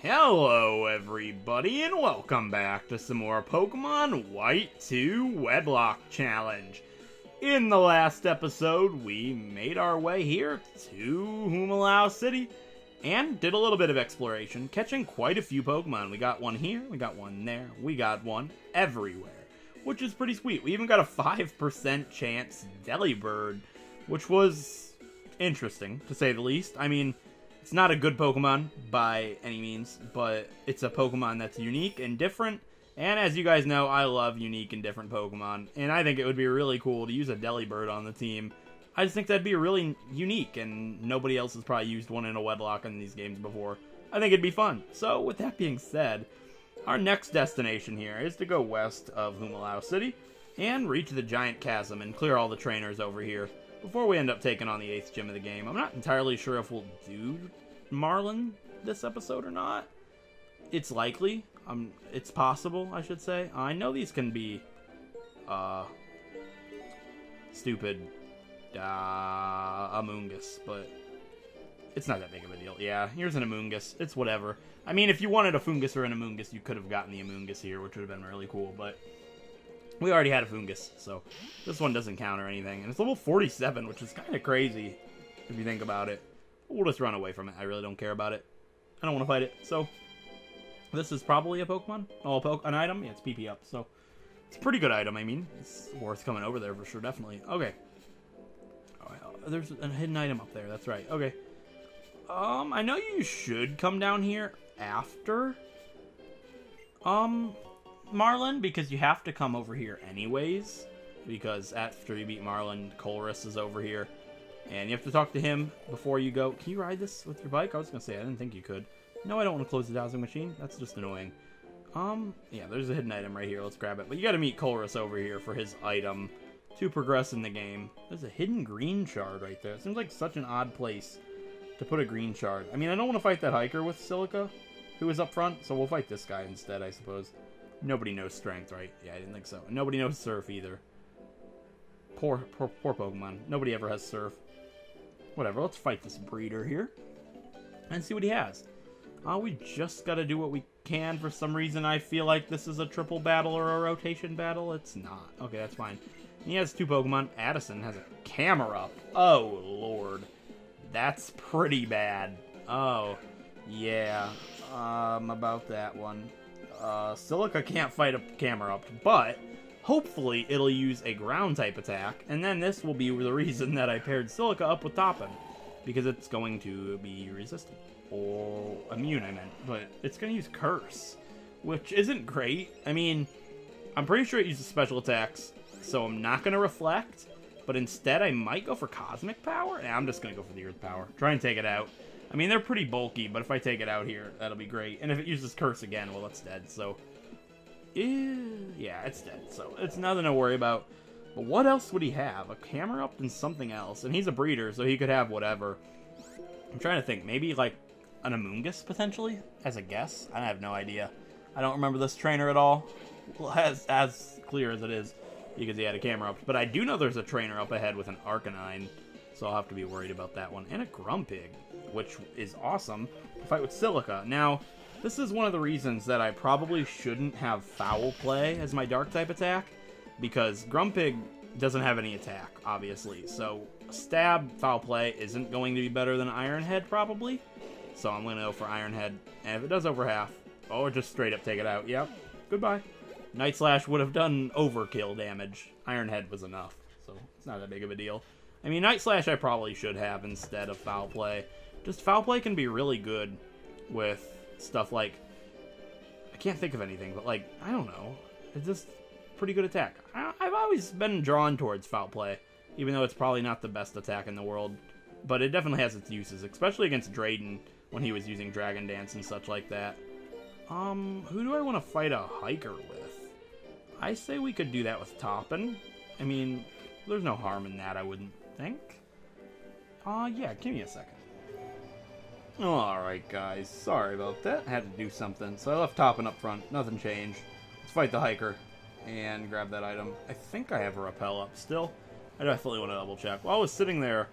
Hello everybody and welcome back to some more Pokemon White 2 Wedlocke Challenge. In the last episode, we made our way here to Unova City and did a little bit of exploration, catching quite a few Pokemon. We got one here, we got one there, we got one everywhere, which is pretty sweet. We even got a 5% chance Delibird, which was interesting, to say the least. I mean, it's not a good Pokemon by any means, but it's a Pokemon that's unique and different. And as you guys know, I love unique and different Pokemon. And I think it would be really cool to use a Delibird on the team. I just think that'd be really unique, and nobody else has probably used one in a Wedlocke in these games before. I think it'd be fun. So with that being said, our next destination here is to go west of Unova City and reach the Giant Chasm and clear all the trainers over here before we end up taking on the 8th gym of the game. I'm not entirely sure if we'll do Marlin this episode or not. It's likely. It's possible, I should say. I know these can be stupid Amoonguss, but it's not that big of a deal. Yeah, here's an Amoonguss. It's whatever. I mean, if you wanted a Foongus or an Amoonguss, you could have gotten the Amoonguss here, which would have been really cool, but we already had a Foongus, so this one doesn't count or anything. And it's level 47, which is kind of crazy if you think about it. We'll just run away from it. I really don't care about it. I don't want to fight it. So this is probably a Pokemon. Oh, an item? Yeah, it's PP up. So it's a pretty good item. I mean, it's worth coming over there for sure, definitely. Okay. There's a hidden item up there. That's right. Okay. I know you should come down here after Marlin, because you have to come over here anyways, because after you beat Marlin, Colress is over here, and you have to talk to him before you go. Can you ride this with your bike? I was gonna say, I didn't think you could. No, I don't want to close the dowsing machine. That's just annoying. Yeah, there's a hidden item right here. Let's grab it. But you gotta meet Colress over here for his item to progress in the game. There's a hidden green shard right there. It seems like such an odd place to put a green shard. I mean, I don't want to fight that hiker with Silica, who is up front, so we'll fight this guy instead, I suppose. Nobody knows Strength, right? Yeah, I didn't think so. Nobody knows Surf either. Poor Pokemon. Nobody ever has Surf. Whatever, let's fight this breeder here and see what he has. We just gotta do what we can. For some reason, I feel like this is a triple battle or a rotation battle. It's not. Okay, that's fine. He has 2 Pokemon. Addison has a Camera. Oh, Lord. That's pretty bad. Oh, yeah. About that one. Silica can't fight a Camera, but hopefully it'll use a ground-type attack, and then this will be the reason that I paired Silica up with Toppin, because it's going to be resistant. Or immune, I meant. But it's going to use Curse, which isn't great. I mean, I'm pretty sure it uses special attacks, so I'm not going to Reflect, but instead I might go for Cosmic Power. Nah, I'm just going to go for the Earth Power. Try and take it out. I mean, they're pretty bulky, but if I take it out here, that'll be great. And if it uses Curse again, well, it's dead, so yeah, it's dead, so it's nothing to worry about. But what else would he have? A Camera Up and something else. And he's a breeder, so he could have whatever. I'm trying to think. Maybe, like, an Amoonguss, potentially, as a guess? I have no idea. I don't remember this trainer at all. Well, as clear as it is, because he had a Camera Up. But I do know there's a trainer up ahead with an Arcanine, so I'll have to be worried about that one. And a Grumpig, which is awesome to fight with Silica. Now, this is one of the reasons that I probably shouldn't have Foul Play as my Dark-type attack, because Grumpig doesn't have any attack, obviously. So, Stab, Foul Play isn't going to be better than Iron Head, probably. So I'm going to go for Iron Head, and if it does over half, or just straight up take it out, yep, goodbye. Night Slash would have done overkill damage. Iron Head was enough, so it's not that big of a deal. I mean, Night Slash I probably should have instead of Foul Play. Just Foul Play can be really good with stuff like, I can't think of anything, but like, I don't know. It's just pretty good attack. I've always been drawn towards Foul Play, even though it's probably not the best attack in the world. But it definitely has its uses, especially against Drayden when he was using Dragon Dance and such like that. Who do I want to fight a hiker with? I say we could do that with Toppin. I mean, there's no harm in that, I wouldn't think. Yeah, give me a second. Alright, guys. Sorry about that. I had to do something. So I left Toppin up front. Nothing changed. Let's fight the hiker and grab that item. I think I have a Repel up still. I definitely want to double check. While I was sitting there,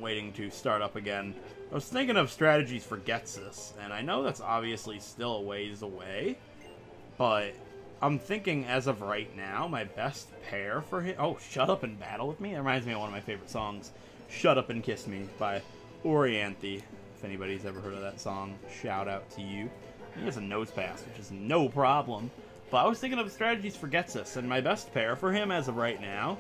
waiting to start up again. I was thinking of strategies for Getsus, and I know that's obviously still a ways away, but I'm thinking as of right now, my best pair for him... Oh, Shut Up and Battle With Me? That reminds me of one of my favorite songs, Shut Up and Kiss Me by Orianthi. If anybody's ever heard of that song, shout out to you. He has a nose pass, which is no problem. But I was thinking of strategies for Getsus, and my best pair for him as of right now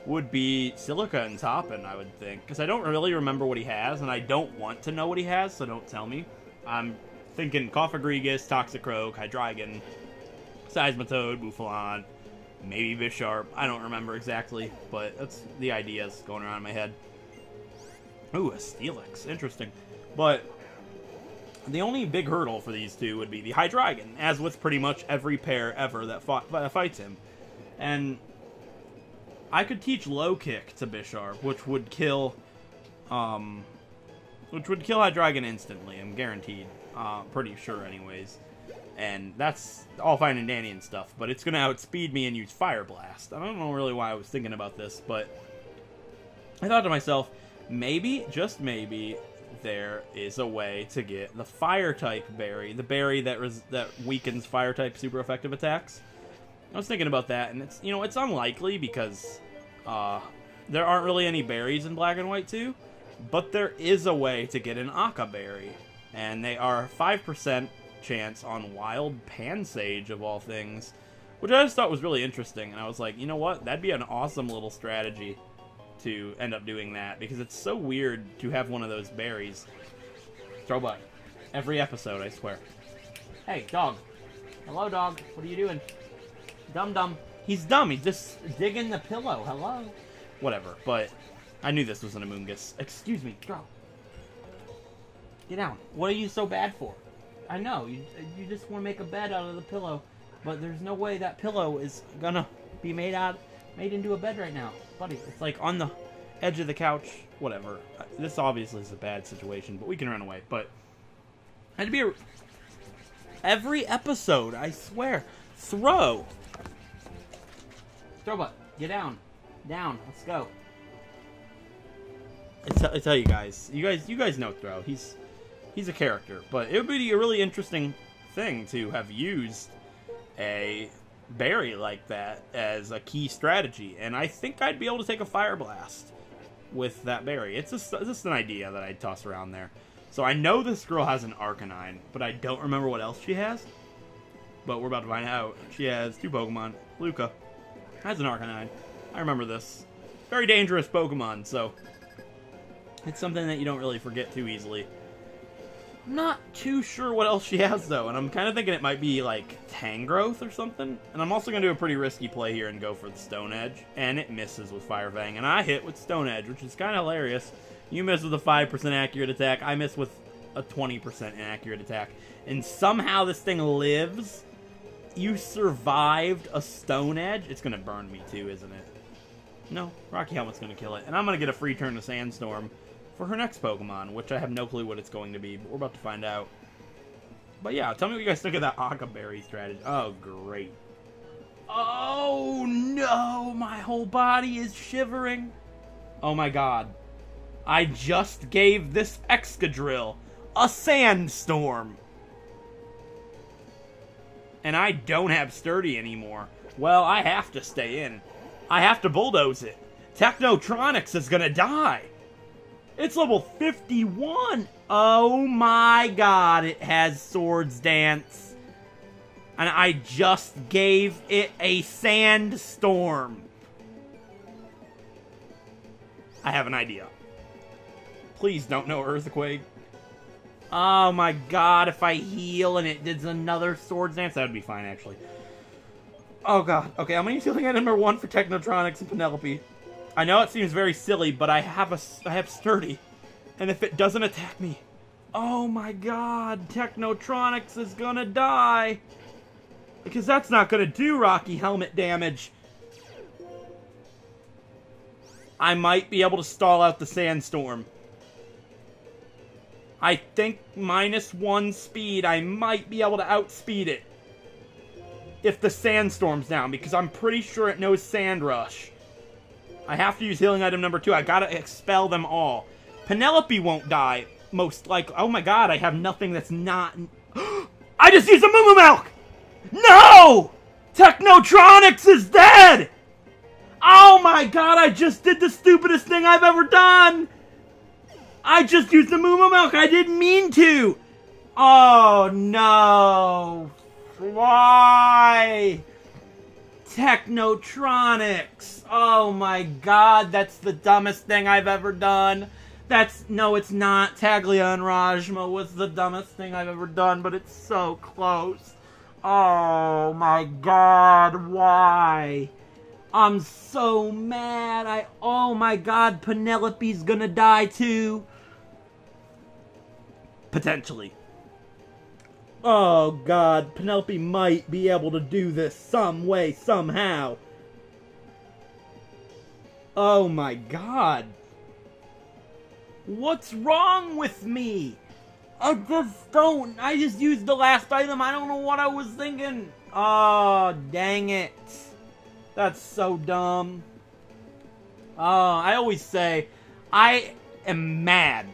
would be Silica and Toppin, I would think. Because I don't really remember what he has, and I don't want to know what he has, so don't tell me. I'm thinking Cofagrigus, Toxicroak, Hydreigon, Seismitoad, Buffalon, maybe Bisharp. I don't remember exactly, but that's the ideas going around in my head. Ooh, a Steelix. Interesting. But the only big hurdle for these two would be the Hydreigon, as with pretty much every pair ever that fights him. And I could teach Low Kick to Bisharp, which would kill Hydreigon instantly. I'm guaranteed. Pretty sure, anyways. And that's all fine and dandy and stuff, but it's going to outspeed me and use Fire Blast. I don't know really why I was thinking about this, but I thought to myself, maybe, just maybe, there is a way to get the Fire-type berry, the berry that weakens Fire-type super effective attacks. I was thinking about that, and it's unlikely because there aren't really any berries in Black and White 2, but there is a way to get an Akka berry, and they are 5% chance on Wild Pansage of all things, which I just thought was really interesting, and I was like, you know what, that'd be an awesome little strategy to end up doing that, because it's so weird to have one of those berries. Throwback. Every episode, I swear. Hey, dog. Hello, dog. What are you doing? Dum-dum. He's dumb. He's just digging the pillow. Hello. Whatever, but I knew this was an Amoonguss. Excuse me. Go. Get down. What are you so bad for? I know. You just want to make a bed out of the pillow, but there's no way that pillow is gonna be made into a bed right now. Buddy, it's like on the edge of the couch. Whatever. This obviously is a bad situation, but we can run away. But it'd be every episode, I swear. Throw. Throw butt. Get down. Down. Let's go. I tell you guys. You guys know Throw. He's a character, but it would be a really interesting thing to have used a berry like that as a key strategy, and I think I'd be able to take a Fire Blast with that berry. It's just an idea that I'd toss around there. So I know this girl has an Arcanine, but I don't remember what else she has. But we're about to find out. She has 2 Pokemon. Luca has an Arcanine. I remember this. Very dangerous Pokemon, so it's something that you don't really forget too easily. I'm not too sure what else she has, though, and I'm kind of thinking it might be, like, Tangrowth or something. And I'm also going to do a pretty risky play here and go for the Stone Edge, and it misses with Fire Fang, and I hit with Stone Edge, which is kind of hilarious. You miss with a 5% accurate attack, I miss with a 20% inaccurate attack, and somehow this thing lives. You survived a Stone Edge? It's going to burn me, too, isn't it? No, Rocky Helmet's going to kill it, and I'm going to get a free turn to Sandstorm for her next Pokemon, which I have no clue what it's going to be, but we're about to find out. But yeah, tell me what you guys think of that Akka Berry strategy. Oh, great. Oh, no! My whole body is shivering. Oh, my God. I just gave this Excadrill a Sandstorm. And I don't have Sturdy anymore. Well, I have to stay in. I have to bulldoze it. Tectronics is gonna die. It's level 51. Oh my God, it has Swords Dance. And I just gave it a Sandstorm. I have an idea. Please don't know Earthquake. Oh my God, if I heal and it does another Swords Dance, that would be fine, actually. Oh God. Okay, I'm gonna use healing item number 1 for Technotronics and Penelope. I know it seems very silly, but I have Sturdy. And if it doesn't attack me, oh my God, Technotronics is gonna die. Because that's not gonna do Rocky Helmet damage. I might be able to stall out the Sandstorm. I think -1 speed, I might be able to outspeed it. If the Sandstorm's down, because I'm pretty sure it knows Sand Rush. I have to use healing item number 2. I gotta expel them all. Penelope won't die, most likely. Oh my god, I have nothing that's not... I just used a Moo Moo Milk! No! Tectronics is dead! Oh my god, I just did the stupidest thing I've ever done! I just used the Moo Moo Milk, I didn't mean to! Oh no! Why? Tectronics! Oh my god, that's the dumbest thing I've ever done. No, it's not. Taglia and Rajma was the dumbest thing I've ever done, but it's so close. Oh my god, why? I'm so mad. Oh my god, Penelope's gonna die too. Potentially. Oh god, Penelope might be able to do this some way, somehow. Oh my god. What's wrong with me? I just used the last item. I don't know what I was thinking. Oh, dang it. That's so dumb. I always say, I am mad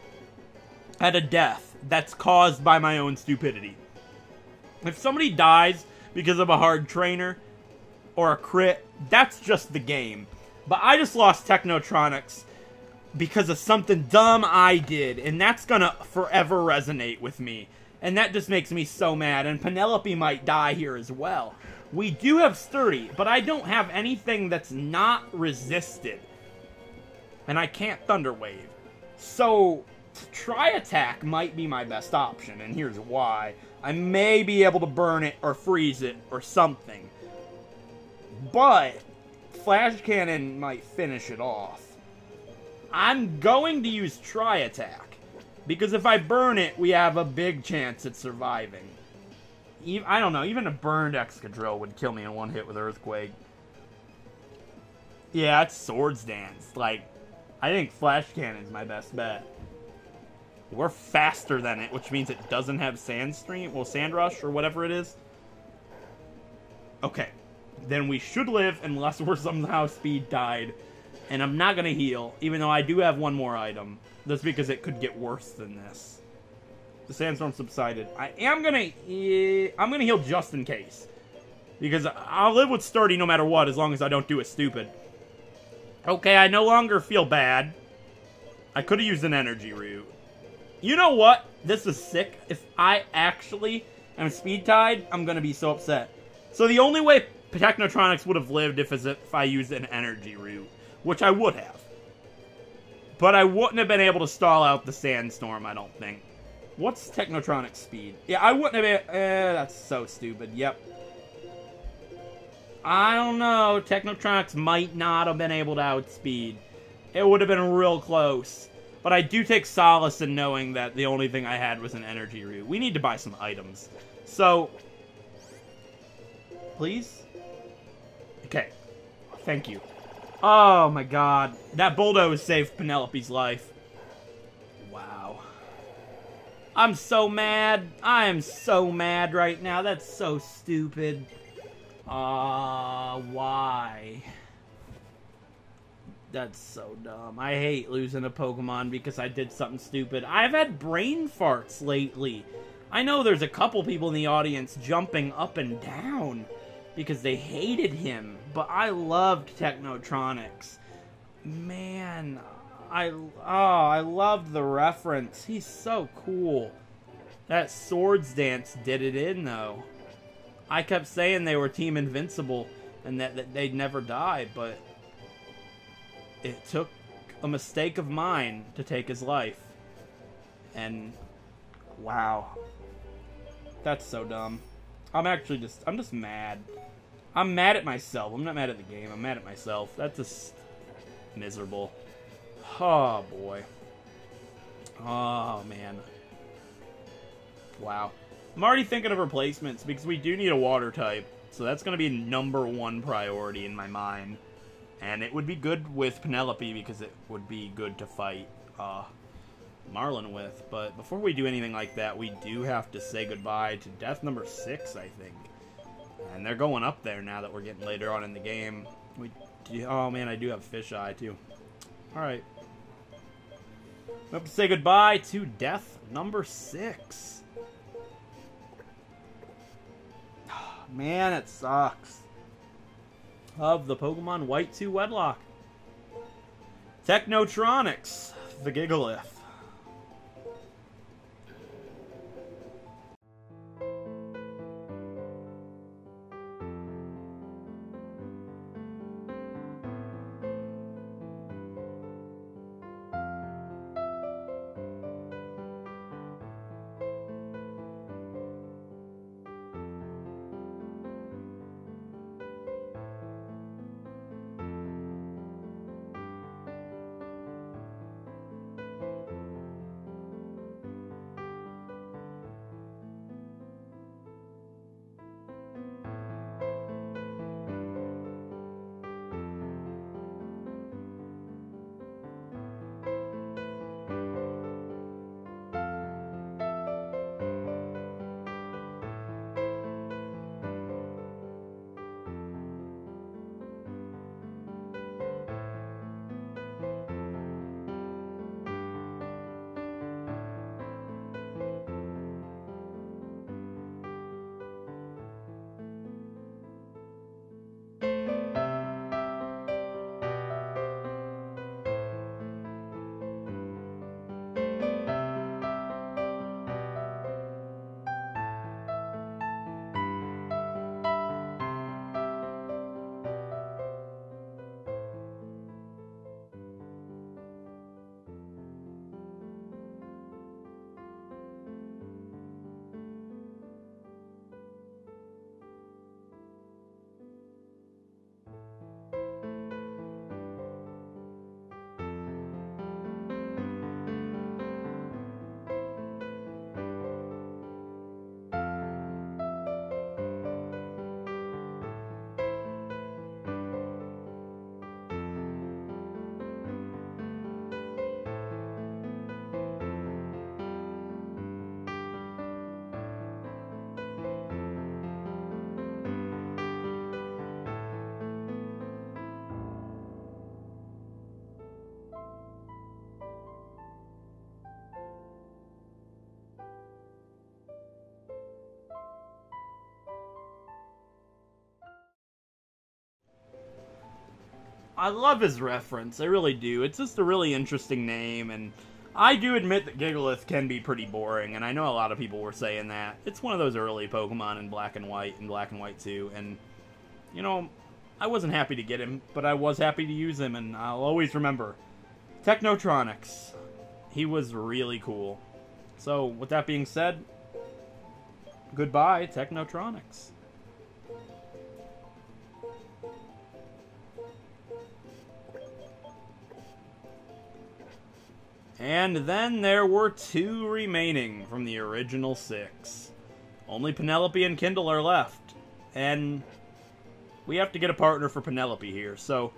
at a death that's caused by my own stupidity. If somebody dies because of a hard trainer or a crit, that's just the game. But I just lost Tectronics because of something dumb I did, and that's gonna forever resonate with me. And that just makes me so mad, and Penelope might die here as well. We do have Sturdy, but I don't have anything that's not resisted. And I can't Thunder Wave. So, Tri Attack might be my best option, and here's why. I may be able to burn it, or freeze it, or something. But, Flash Cannon might finish it off. I'm going to use Tri Attack, because if I burn it, we have a big chance at surviving. I don't know, even a burned Excadrill would kill me in one hit with Earthquake. Yeah, it's Swords Dance. Like, I think Flash Cannon's my best bet. We're faster than it, which means it doesn't have Sand Stream, well, Sand Rush, or whatever it is. Okay, then we should live unless we're somehow speed died. And I'm not going to heal, even though I do have one more item. That's because it could get worse than this. The sandstorm subsided. I'm going to heal just in case. Because I'll live with Sturdy no matter what, as long as I don't do it stupid. Okay, I no longer feel bad. I could have used an energy root. You know what? This is sick. If I actually am speed tied, I'm going to be so upset. So the only way Tectronics would have lived if I used an energy root. Which I would have. But I wouldn't have been able to stall out the sandstorm, I don't think. What's Tectronics' speed? Yeah, I wouldn't have been... that's so stupid. Yep. I don't know. Tectronics might not have been able to outspeed. It would have been real close. But I do take solace in knowing that the only thing I had was an energy root. We need to buy some items. So... Please? Okay. Thank you. Oh my god. That bulldoze saved Penelope's life. Wow. I'm so mad. I am so mad right now. That's so stupid. Why? That's so dumb. I hate losing a Pokemon because I did something stupid. I've had brain farts lately. I know there's a couple people in the audience jumping up and down because they hated him, but I loved Tectronics. Man, I loved the reference. He's so cool. That Swords Dance did it in, though. I kept saying they were Team Invincible and that they'd never die, but it took a mistake of mine to take his life. And, wow. That's so dumb. I'm just mad. I'm mad at myself. I'm not mad at the game. I'm mad at myself. That's just miserable. Oh, boy. Oh, man. Wow. I'm already thinking of replacements because we do need a water type. So that's going to be #1 priority in my mind. And it would be good with Penelope because it would be good to fight Marlin with. But before we do anything like that, we do have to say goodbye to death number 6, I think. And they're going up there now that we're getting later on in the game. We Oh, man, I do have Fisheye, too. Alright. We have to say goodbye to death number 6. Man, it sucks. Of the Pokemon White 2 Wedlocke. Tectronics, the Gigalith. I love his reference, I really do. It's just a really interesting name, and I do admit that Gigalith can be pretty boring, and I know a lot of people were saying that. It's one of those early Pokemon in Black and White, and Black and White 2, and, you know, I wasn't happy to get him, but I was happy to use him, and I'll always remember. Tectronics. He was really cool. So, with that being said, goodbye, Tectronics. And then there were 2 remaining from the original 6. Only Penelope and Kindle are left. And we have to get a partner for Penelope here. So,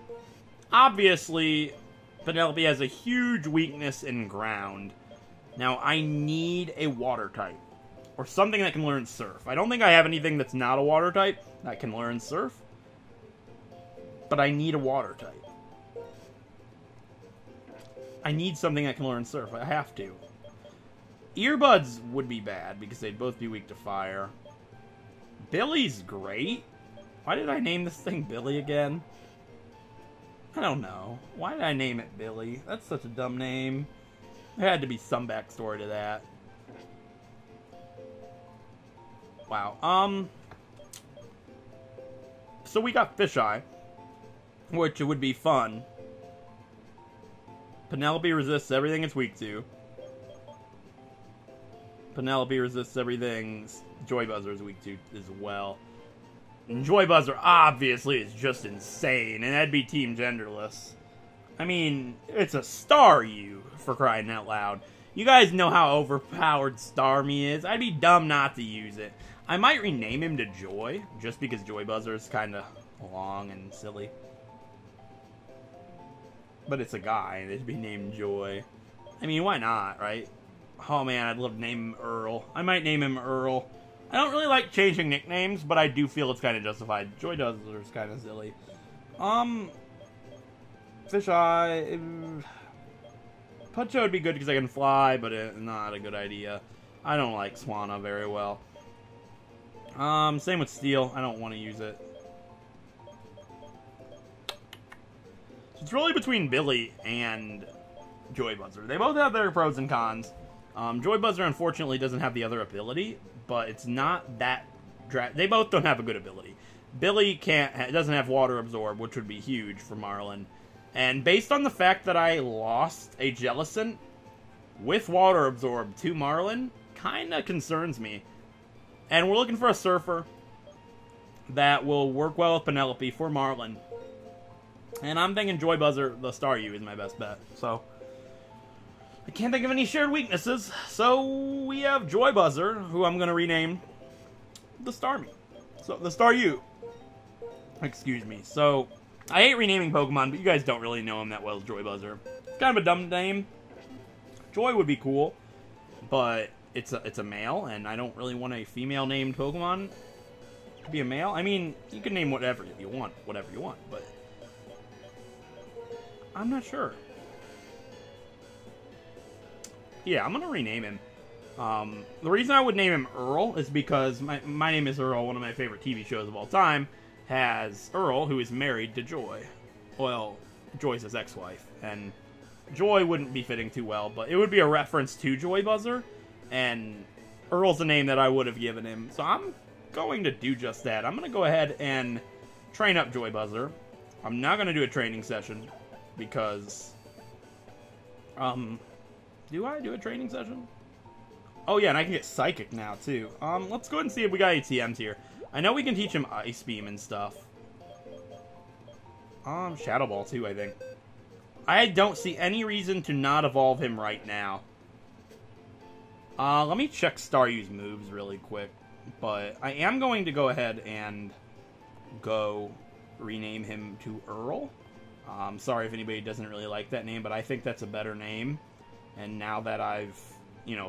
obviously, Penelope has a huge weakness in ground. Now, I need a water type. Or something that can learn Surf. I don't think I have anything that's not a water type that can learn Surf. But I need a water type. I need something that can learn Surf. I have to. Earbuds would be bad, because they'd both be weak to fire. Billy's great. Why did I name this thing Billy again? I don't know. Why did I name it Billy? That's such a dumb name. There had to be some backstory to that. Wow. So we got Fisheye, which would be fun. Penelope resists everything it's weak to. Penelope resists everything Joy Buzzer is weak to as well. And Joy Buzzer obviously is just insane, and that'd be Team Genderless. I mean, it's a Staryu, for crying out loud. You guys know how overpowered Starmie is. I'd be dumb not to use it. I might rename him to Joy, just because Joy Buzzer is kind of long and silly. But it's a guy, and it'd be named Joy. I mean, why not, right? Oh man, I'd love to name him Earl. I might name him Earl. I don't really like changing nicknames, but I do feel it's kind of justified. Joy Buzzer is kind of silly. Fish Eye. Puncho would be good because I can fly, but not a good idea. I don't like Swanna very well. Same with Steel. I don't want to use it. So it's really between Billy and Joy Buzzer. They both have their pros and cons. Joy Buzzer, unfortunately, doesn't have the other ability, but it's not that... They both don't have a good ability. Billy doesn't have Water Absorb, which would be huge for Marlin. And based on the fact that I lost a Jellicent with Water Absorb to Marlin, kind of concerns me. And we're looking for a Surfer that will work well with Penelope for Marlin. And I'm thinking Joy Buzzer, the Staryu, is my best bet. So, I can't think of any shared weaknesses. So, we have Joy Buzzer, who I'm going to rename the Starmie. So, the Staryu. Excuse me. So, I hate renaming Pokemon, but you guys don't really know him that well as Joy Buzzer. It's kind of a dumb name. Joy would be cool, but it's a male, and I don't really want a female-named Pokemon to be a male. I mean, you can name whatever you want, but I'm not sure. Yeah, I'm going to rename him. The reason I would name him Earl is because My Name is Earl, one of my favorite TV shows of all time, has Earl, who is married to Joy. Well, Joy's his ex-wife, and Joy wouldn't be fitting too well, but it would be a reference to Joy Buzzer, and Earl's the name that I would have given him. So I'm going to do just that. I'm going to go ahead and train up Joy Buzzer. I'm not going to do a training session because... do I do a training session? Oh yeah, and I can get Psychic now too. Let's go ahead and see if we got ATMs here. I know we can teach him Ice Beam and stuff. Shadow Ball too, I think. I don't see any reason to not evolve him right now. Let me check Staryu's moves really quick. But I am going to go ahead and go rename him to Earl. Sorry if anybody doesn't really like that name, but I think that's a better name. And now that I've,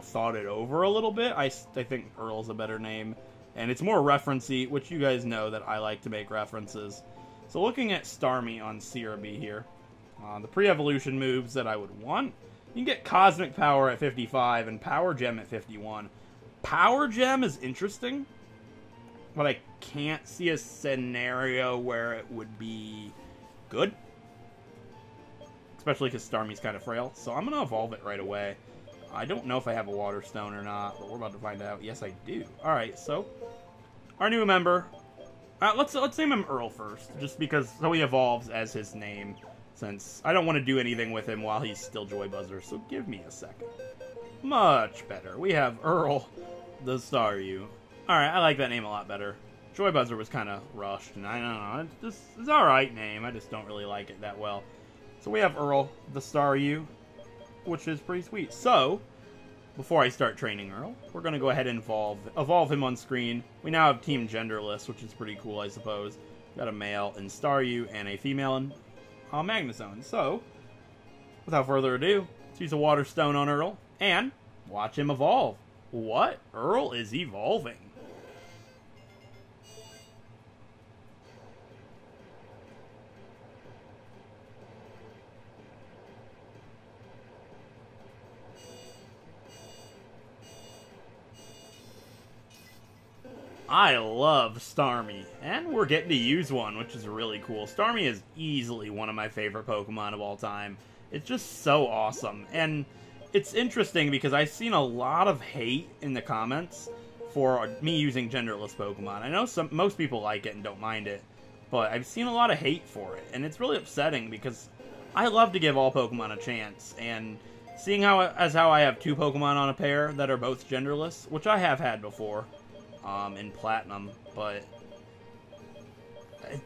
thought it over a little bit, I think Earl's a better name. And it's more referencey, which you guys know that I like to make references. So looking at Starmie on CRB here, the pre-evolution moves that I would want, you can get Cosmic Power at 55 and Power Gem at 51. Power Gem is interesting, but I can't see a scenario where it would be good. Especially because Starmie's kind of frail. So I'm going to evolve it right away. I don't know if I have a Water Stone or not, but we're about to find out. Yes, I do. Alright, so our new member. Let's name him Earl first, just because so he evolves as his name, since I don't want to do anything with him while he's still Joy Buzzer, so give me a second. Much better. We have Earl, the Staryu. Alright, I like that name a lot better. Joy Buzzer was kind of rushed, and I don't know, it's alright name, I just don't really like it that well. So we have Earl, the Staryu, which is pretty sweet. So, before I start training Earl, we're going to go ahead and evolve him on screen. We now have Team Genderless, which is pretty cool, I suppose. Got a male in Staryu and a female in Magnezone. So, without further ado, let's use a Water Stone on Earl and watch him evolve. What? Earl is evolving. I love Starmie, and we're getting to use one, which is really cool. Starmie is easily one of my favorite Pokemon of all time. It's just so awesome, and it's interesting because I've seen a lot of hate in the comments for me using genderless Pokemon. I know most people like it and don't mind it, but I've seen a lot of hate for it, and it's really upsetting because I love to give all Pokemon a chance, and seeing how I have two Pokemon on a pair that are both genderless, which I have had before, in Platinum, but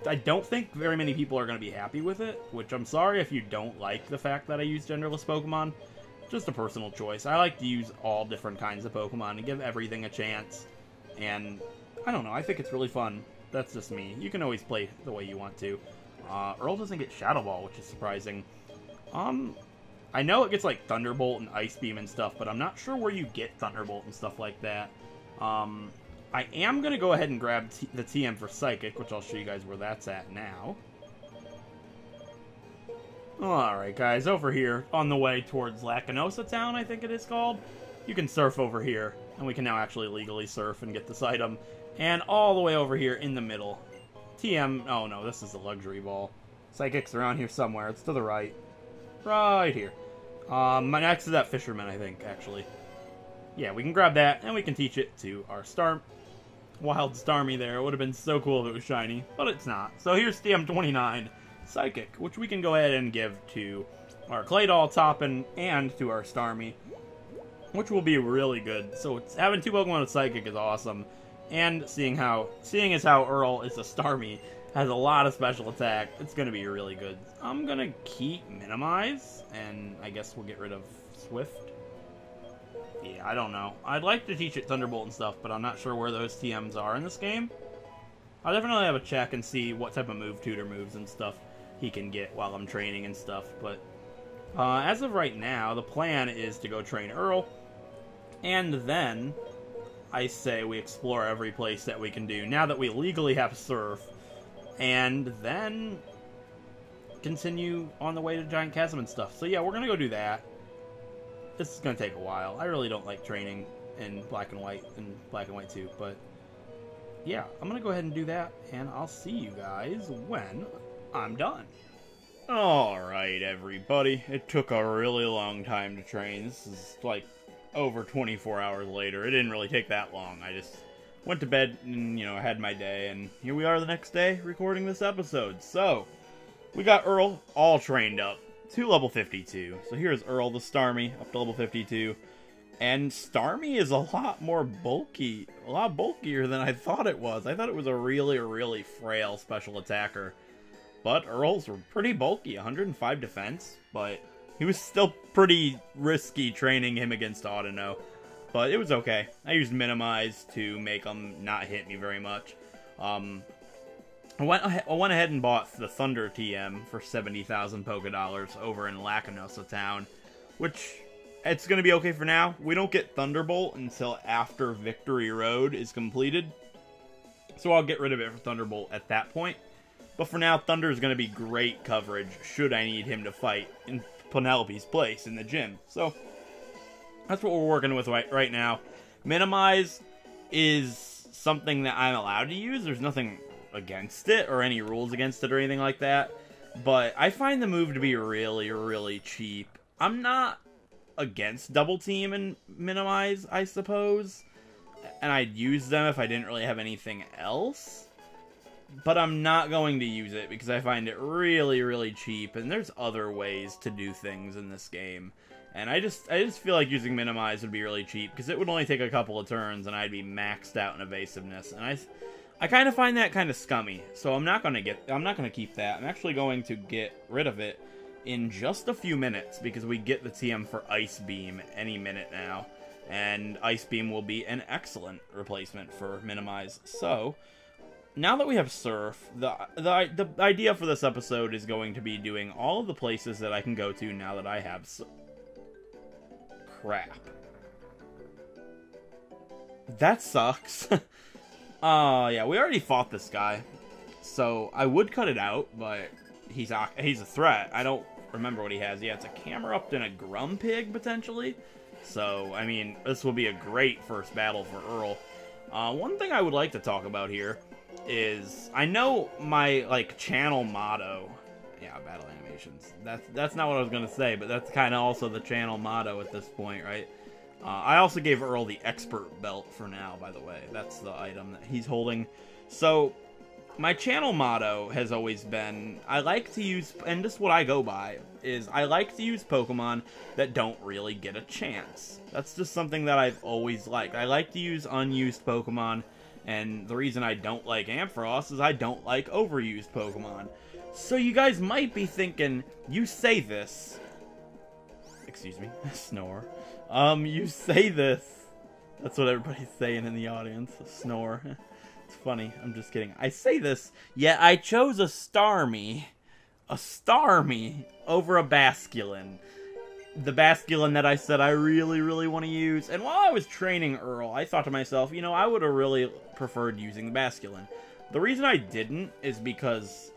I don't think very many people are going to be happy with it, which I'm sorry if you don't like the fact that I use genderless Pokemon. Just a personal choice. I like to use all different kinds of Pokemon and give everything a chance, and I don't know, I think it's really fun. That's just me. You can always play the way you want to. Earl doesn't get Shadow Ball, which is surprising. I know it gets like Thunderbolt and Ice Beam and stuff, but I'm not sure where you get Thunderbolt and stuff like that. I am going to go ahead and grab the TM for Psychic, which I'll show you guys where that's at now. Alright guys, over here, on the way towards Lacanosa Town, I think it is called, you can surf over here, and we can now actually legally surf and get this item. And all the way over here in the middle, TM, oh no, this is the luxury ball. Psychic's around here somewhere, it's to the right. Right here. Next to that fisherman, I think, actually. Yeah, we can grab that, and we can teach it to our wild Starmie there. It would have been so cool if it was shiny, but it's not. So here's TM29 Psychic, which we can go ahead and give to our Claydol Toppin and to our Starmie, which will be really good. So having 2 Pokemon with Psychic is awesome, and seeing as how Earl is a Starmie, has a lot of special attack, it's going to be really good. I'm going to keep Minimize, and I guess we'll get rid of Swift. Yeah, I don't know. I'd like to teach it Thunderbolt and stuff, but I'm not sure where those TMs are in this game. I'll definitely have a check and see what type of move tutor moves and stuff he can get while I'm training and stuff. But as of right now, the plan is to go train Earl, and then I say we explore every place that we can do, now that we legally have Surf, and then continue on the way to Giant Chasm and stuff. So yeah, we're going to go do that. This is going to take a while. I really don't like training in Black and White and Black and White 2, but yeah, I'm going to go ahead and do that, and I'll see you guys when I'm done. Alright, everybody. It took a really long time to train. This is like over 24 hours later. It didn't really take that long. I just went to bed and, you know, had my day, and here we are the next day recording this episode. So, we got Earl all trained up to level 52. So here's Earl the Starmie up to level 52. And Starmie is a lot more bulky, a lot bulkier than I thought it was. I thought it was a really, really frail special attacker. But Earl's pretty bulky, 105 defense, but he was still pretty risky training him against Audino. But it was okay. I used Minimize to make him not hit me very much. I went ahead and bought the Thunder TM for 70,000 Pokédollars over in Lacanosa Town, which it's going to be okay for now. We don't get Thunderbolt until after Victory Road is completed, so I'll get rid of it for Thunderbolt at that point. But for now, Thunder is going to be great coverage should I need him to fight in Penelope's place in the gym. So that's what we're working with right now. Minimize is something that I'm allowed to use. There's nothing against it or any rules against it or anything like that. But I find the move to be really, really cheap. I'm not against Double Team and Minimize, I suppose. And I'd use them if I didn't really have anything else. But I'm not going to use it because I find it really, really cheap. And there's other ways to do things in this game. And I just feel like using Minimize would be really cheap because it would only take a couple of turns and I'd be maxed out in evasiveness. And I kind of find that kind of scummy. So I'm not going to keep that. I'm actually going to get rid of it in just a few minutes because we get the TM for Ice Beam any minute now. And Ice Beam will be an excellent replacement for Minimize. So now that we have Surf, the idea for this episode is going to be doing all of the places that I can go to now that I have crap. That sucks. Yeah, we already fought this guy. So I would cut it out, but he's a threat. I don't remember what he has. Yeah, it's a Camerupt and a Grumpig, potentially. So, I mean, this will be a great first battle for Earl. One thing I would like to talk about here is, I know my, like, channel motto. Yeah, battle animations. That's not what I was going to say, but that's kind of also the channel motto at this point, right? I also gave Earl the Expert Belt for now, by the way. That's the item that he's holding. So, my channel motto has always been, I like to use, and just what I go by, is I like to use Pokemon that don't really get a chance. That's just something that I've always liked. I like to use unused Pokemon, and the reason I don't like Ampharos is I don't like overused Pokemon. So you guys might be thinking, you say this, excuse me, snore. You say this, that's what everybody's saying in the audience, snore. It's funny, I'm just kidding. I say this, yet I chose a Starmie over a Basculin. The Basculin that I said I really, really want to use. And while I was training Earl, I thought to myself, you know, I would have really preferred using the Basculin. The reason I didn't is because,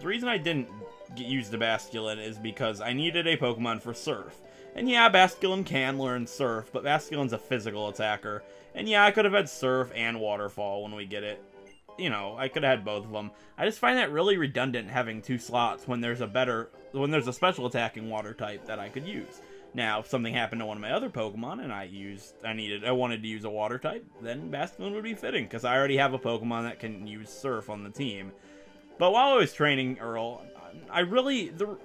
the reason I didn't use the Basculin is because I needed a Pokemon for Surf. And yeah, Basculin can learn Surf, but Basculin's a physical attacker. And yeah, I could have had Surf and Waterfall when we get it. You know, I could have had both of them. I just find that really redundant having 2 slots when there's a special attacking water type that I could use. Now, if something happened to one of my other Pokemon and I wanted to use a water type, then Basculin would be fitting, because I already have a Pokemon that can use Surf on the team. But while I was training Earl,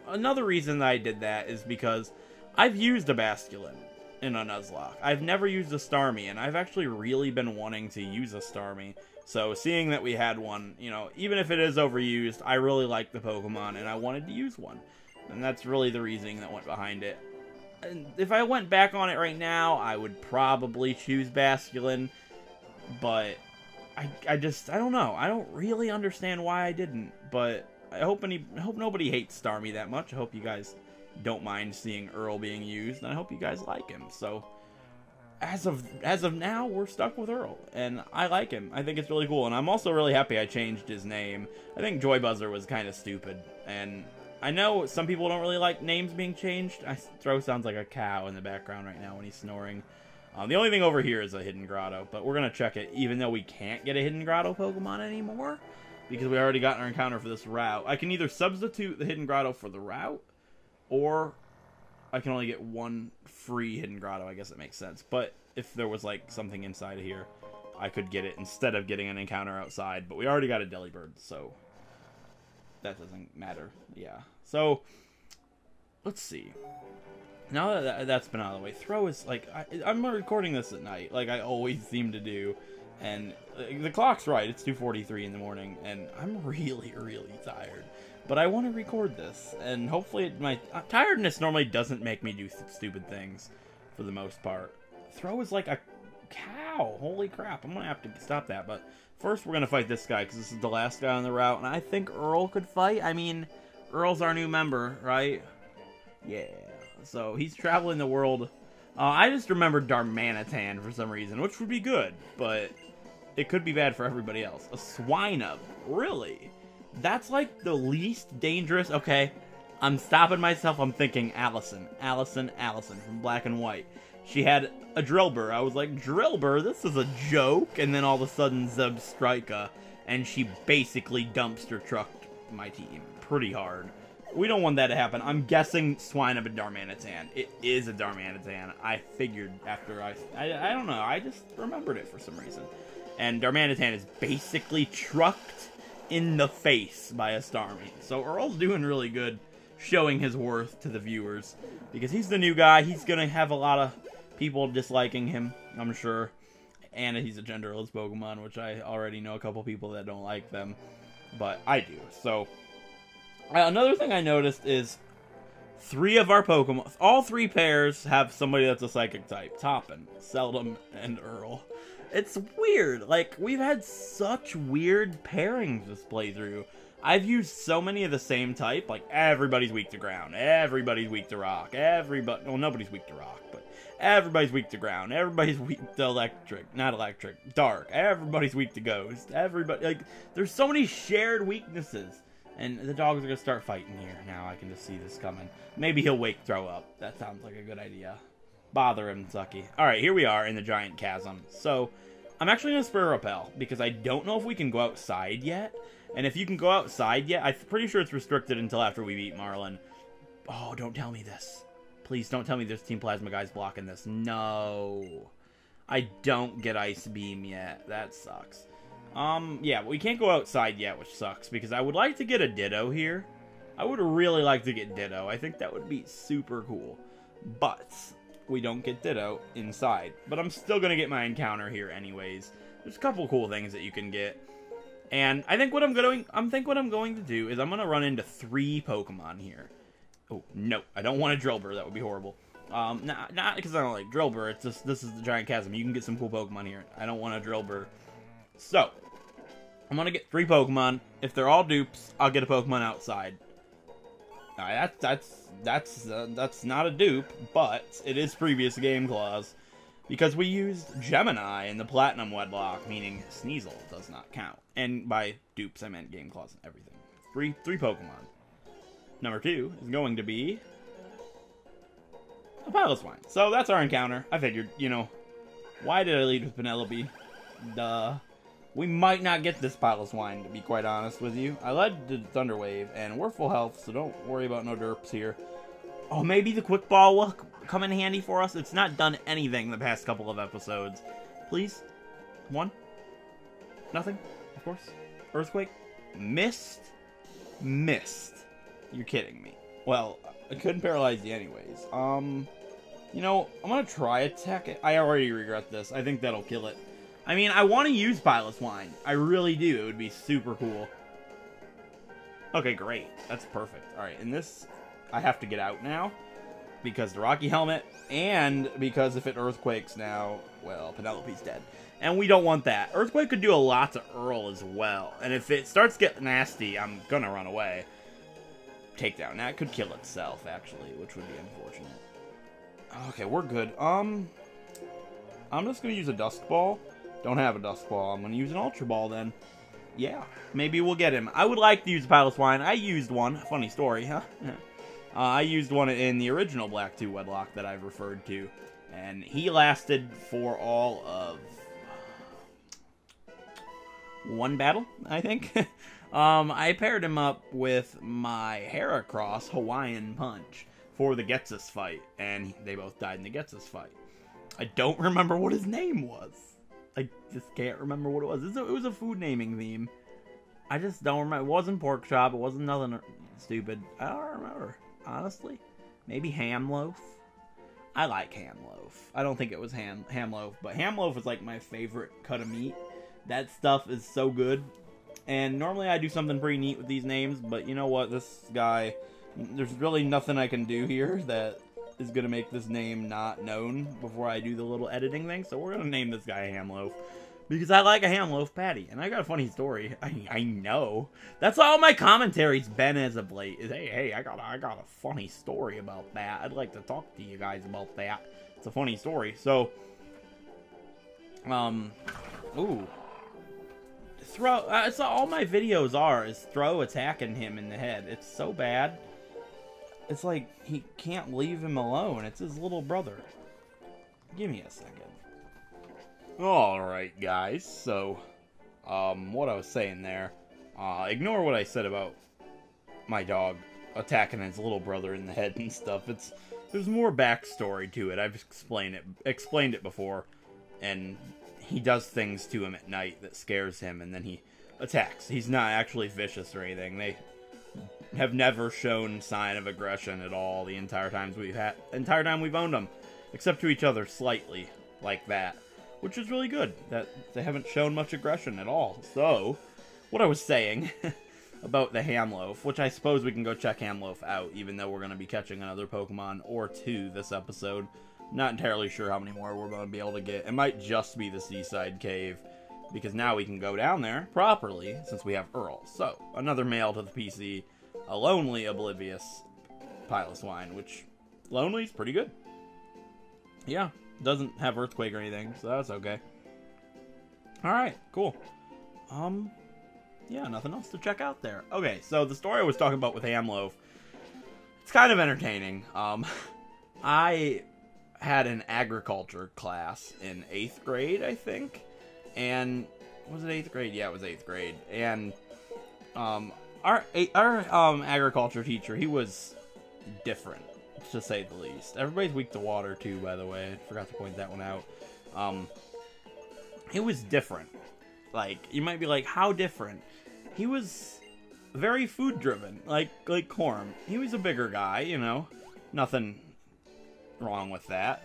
another reason that I did that is because I've used a Basculin in a Nuzlocke. I've never used a Starmie, and I've actually really been wanting to use a Starmie. So seeing that we had one, you know, even if it is overused, I really like the Pokemon, and I wanted to use one. And that's really the reasoning that went behind it. And if I went back on it right now, I would probably choose Basculin, but I don't know. I don't really understand why I didn't, but I hope nobody hates Starmie that much. I hope you guys don't mind seeing Earl being used, and I hope you guys like him. So as of now, we're stuck with Earl, and I like him. I think it's really cool, and I'm also really happy I changed his name. I think Joy Buzzer was kind of stupid, and I know some people don't really like names being changed. Throw sounds like a cow in the background right now when he's snoring. The only thing over here is a Hidden Grotto, but we're going to check it even though we can't get a Hidden Grotto Pokemon anymore, because we already got our encounter for this route. I can either substitute the Hidden Grotto for the route, or I can only get one free Hidden Grotto. I guess it makes sense. But if there was like something inside of here, I could get it instead of getting an encounter outside. But we already got a Delibird, so that doesn't matter. Yeah. So let's see. Now that that's been out of the way, Throw is like I'm recording this at night, like I always seem to do, and the clock's right. It's 2:43 in the morning, and I'm really tired. But I want to record this, and hopefully my tiredness normally doesn't make me do stupid things, for the most part. Throw is like a cow. Holy crap! I'm gonna have to stop that. But first, we're gonna fight this guy because this is the last guy on the route, and I think Earl could fight. I mean, Earl's our new member, right? Yeah. So he's traveling the world. I just remembered Darmanitan for some reason, which would be good, but it could be bad for everybody else. A Swinub, really? That's like the least dangerous. Okay, I'm stopping myself. I'm thinking Allison from Black and White. She had a Drillbur. I was like, Drillbur, this is a joke. And then all of a sudden, Zebstrika, and she basically dumpster trucked my team pretty hard. We don't want that to happen. I'm guessing Swinub and Darmanitan. It is a Darmanitan. I figured after I don't know. I just remembered it for some reason. And Darmanitan is basically trucked in the face by a Starmie. So Earl's doing really good, showing his worth to the viewers. Because he's the new guy. He's going to have a lot of people disliking him, I'm sure. And he's a genderless Pokemon, which I already know a couple people that don't like them. But I do. So another thing I noticed is 3 of our Pokemon, all 3 pairs have somebody that's a Psychic type. Toppin, Seldom, and Earl. It's weird. Like, we've had such weird pairings this playthrough. I've used so many of the same type. Like, everybody's weak to ground. Everybody's weak to rock. Well, nobody's weak to rock, but everybody's weak to ground. Everybody's weak to electric. Not electric. Dark. Everybody's weak to ghost. Everybody, like, there's so many shared weaknesses. And the dogs are going to start fighting here. Now I can just see this coming. Maybe he'll wake Throw up. That sounds like a good idea. Bother him, Sucky. Alright, here we are in the Giant Chasm. So, I'm actually going to Spur Repel, because I don't know if we can go outside yet. And if you can go outside yet, I'm pretty sure it's restricted until after we beat Marlin. Oh, don't tell me this. Please don't tell me there's Team Plasma guys blocking this. No. I don't get Ice Beam yet. That sucks. Yeah, we can't go outside yet, which sucks, because I would like to get a Ditto here. I would really like to get Ditto. I think that would be super cool. But we don't get Ditto inside. But I'm still going to get my encounter here anyways. There's a couple cool things that you can get. And I think what I'm going to do is I'm going to run into 3 Pokemon here. Oh, no. I don't want a Drillbur. That would be horrible. Not because I don't like Drillbur. It's just, this is the Giant Chasm. You can get some cool Pokemon here. I don't want a Drillbur. So, I'm going to get 3 Pokemon. If they're all dupes, I'll get a Pokemon outside. Alright, that's not a dupe, but it is previous game clause. Because we used Gemini in the Platinum Wedlock, meaning Sneasel does not count. And by dupes, I meant game clause and everything. Three Pokemon. Number 2 is going to be a Piloswine. So that's our encounter. I figured, you know, why did I lead with Penelope? Duh. We might not get this Piloswine, to be quite honest with you. I led to Thunder Wave, and we're full health, so don't worry about no derps here. Oh, maybe the Quick Ball will come in handy for us. It's not done anything the past couple of episodes. Please? 1? Nothing? Of course. Earthquake? Missed? Missed. You're kidding me. Well, I couldn't paralyze you anyways. You know, I'm gonna try attack it. I already regret this. I think that'll kill it. I mean, I want to use Piloswine. I really do. It would be super cool. Okay, great. That's perfect. Alright, and this, I have to get out now. Because the Rocky Helmet, and because if it Earthquakes now, well, Penelope's dead. And we don't want that. Earthquake could do a lot to Earl as well. And if it starts getting nasty, I'm gonna run away. Takedown. That could kill itself, actually, which would be unfortunate. Okay, we're good. I'm just gonna use a Dusk Ball. Don't have a Dusk Ball. I'm gonna use an Ultra Ball then. Yeah, maybe we'll get him. I would like to use Piloswine. I used one. Funny story, huh? I used one in the original Black 2 Wedlock that I've referred to. And he lasted for all of 1 battle, I think. I paired him up with my Heracross Hawaiian Punch for the Getsus fight. And they both died in the Getsus fight. I don't remember what his name was. I just can't remember what it was. It was a food naming theme. I just don't remember. It wasn't Pork Chop. It wasn't nothing stupid. I don't remember. Honestly. Maybe Ham Loaf. I like Ham Loaf. I don't think it was Ham Loaf. But Ham Loaf is like my favorite cut of meat. That stuff is so good. And normally I do something pretty neat with these names. But you know what? This guy... There's really nothing I can do here that is going to make this name not known before I do the little editing thing. So we're going to name this guy Ham Loaf. Because I like a ham loaf patty. And I got a funny story. I know. That's all my commentary's been as of late. Is, hey, I got a funny story about that. I'd like to talk to you guys about that. It's a funny story. So, ooh. Throw, it's all my videos are, is Throw attacking him in the head. It's so bad. It's like, he can't leave him alone. It's his little brother. Give me a second. Alright, guys. So, what I was saying there. Ignore what I said about my dog attacking his little brother in the head and stuff. There's more backstory to it. I've explained it before. And he does things to him at night that scares him, and then he attacks. He's not actually vicious or anything. They have never shown sign of aggression at all the entire time we've owned them, except to each other slightly, like that, which is really good. That they haven't shown much aggression at all. So, what I was saying about the Hamloaf, which I suppose we can go check Hamloaf out, even though we're going to be catching another Pokemon or 2 this episode. Not entirely sure how many more we're going to be able to get. It might just be the Seaside Cave, because now we can go down there properly, since we have Earl. So, another mail to the PC, a Lonely Oblivious Piloswine, which, Lonely is pretty good. Yeah, doesn't have Earthquake or anything, so that's okay. Alright, cool. Yeah, nothing else to check out there. Okay, so the story I was talking about with Hamloaf, it's kind of entertaining. I had an agriculture class in 8th grade, I think. And, was it 8th grade? Yeah, it was 8th grade. And, our agriculture teacher, he was different, to say the least. Everybody's weak to water, too, by the way. I forgot to point that one out. He was different. Like, you might be like, how different? He was very food-driven, like Corm. He was a bigger guy, you know. Nothing wrong with that,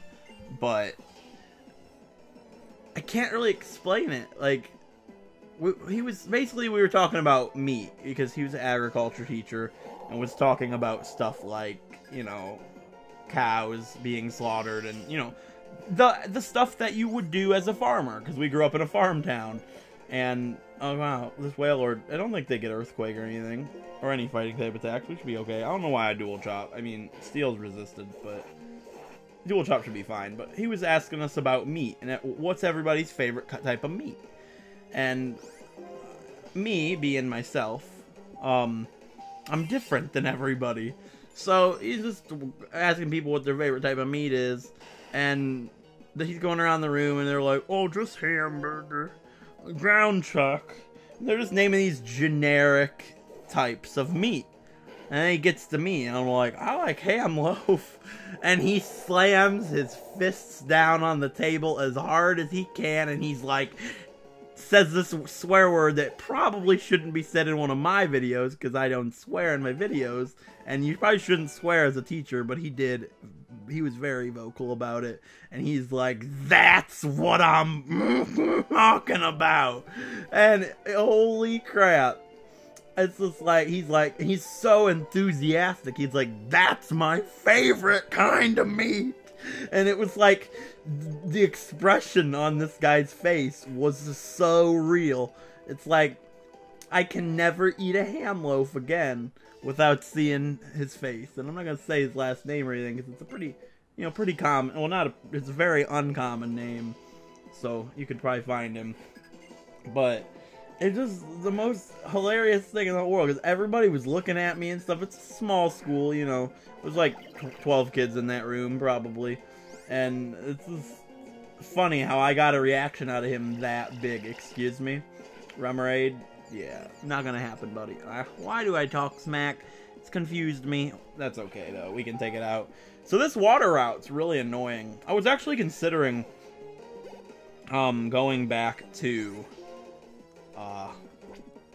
but I can't really explain it. Like, we were talking about meat, because he was an agriculture teacher and was talking about stuff like, you know, cows being slaughtered and, you know, the stuff that you would do as a farmer, because we grew up in a farm town. And oh wow, this Wailord, I don't think they get Earthquake or anything, or any fighting type attacks. We should be okay. I don't know why I dual chop. I mean, Steel's resisted, but dual chop should be fine. But he was asking us about meat, and what's everybody's favorite type of meat. And me, being myself, I'm different than everybody. So he's just asking people what their favorite type of meat is, and he's going around the room, and they're like, oh, just hamburger, ground chuck. And they're just naming these generic types of meat. And then he gets to me, and I'm like, I like ham loaf. And he slams his fists down on the table as hard as he can, and he's like, says this swear word that probably shouldn't be said in one of my videos, because I don't swear in my videos. And you probably shouldn't swear as a teacher, but he did. He was very vocal about it. And he's like, that's what I'm talking about. And holy crap. It's just like, he's so enthusiastic. He's like, that's my favorite kind of meat. And it was like, the expression on this guy's face was just so real. It's like, I can never eat a ham loaf again without seeing his face. And I'm not going to say his last name or anything, because it's a pretty, pretty common, well, it's a very uncommon name. So, you could probably find him. But it's just the most hilarious thing in the world, because everybody was looking at me and stuff. It's a small school, It was like 12 kids in that room, probably. And it's just funny how I got a reaction out of him that big. Excuse me? Remoraid? Yeah, not gonna happen, buddy. Why do I talk smack? It's confused me. That's okay, though. We can take it out. So this water route's really annoying. I was actually considering going back to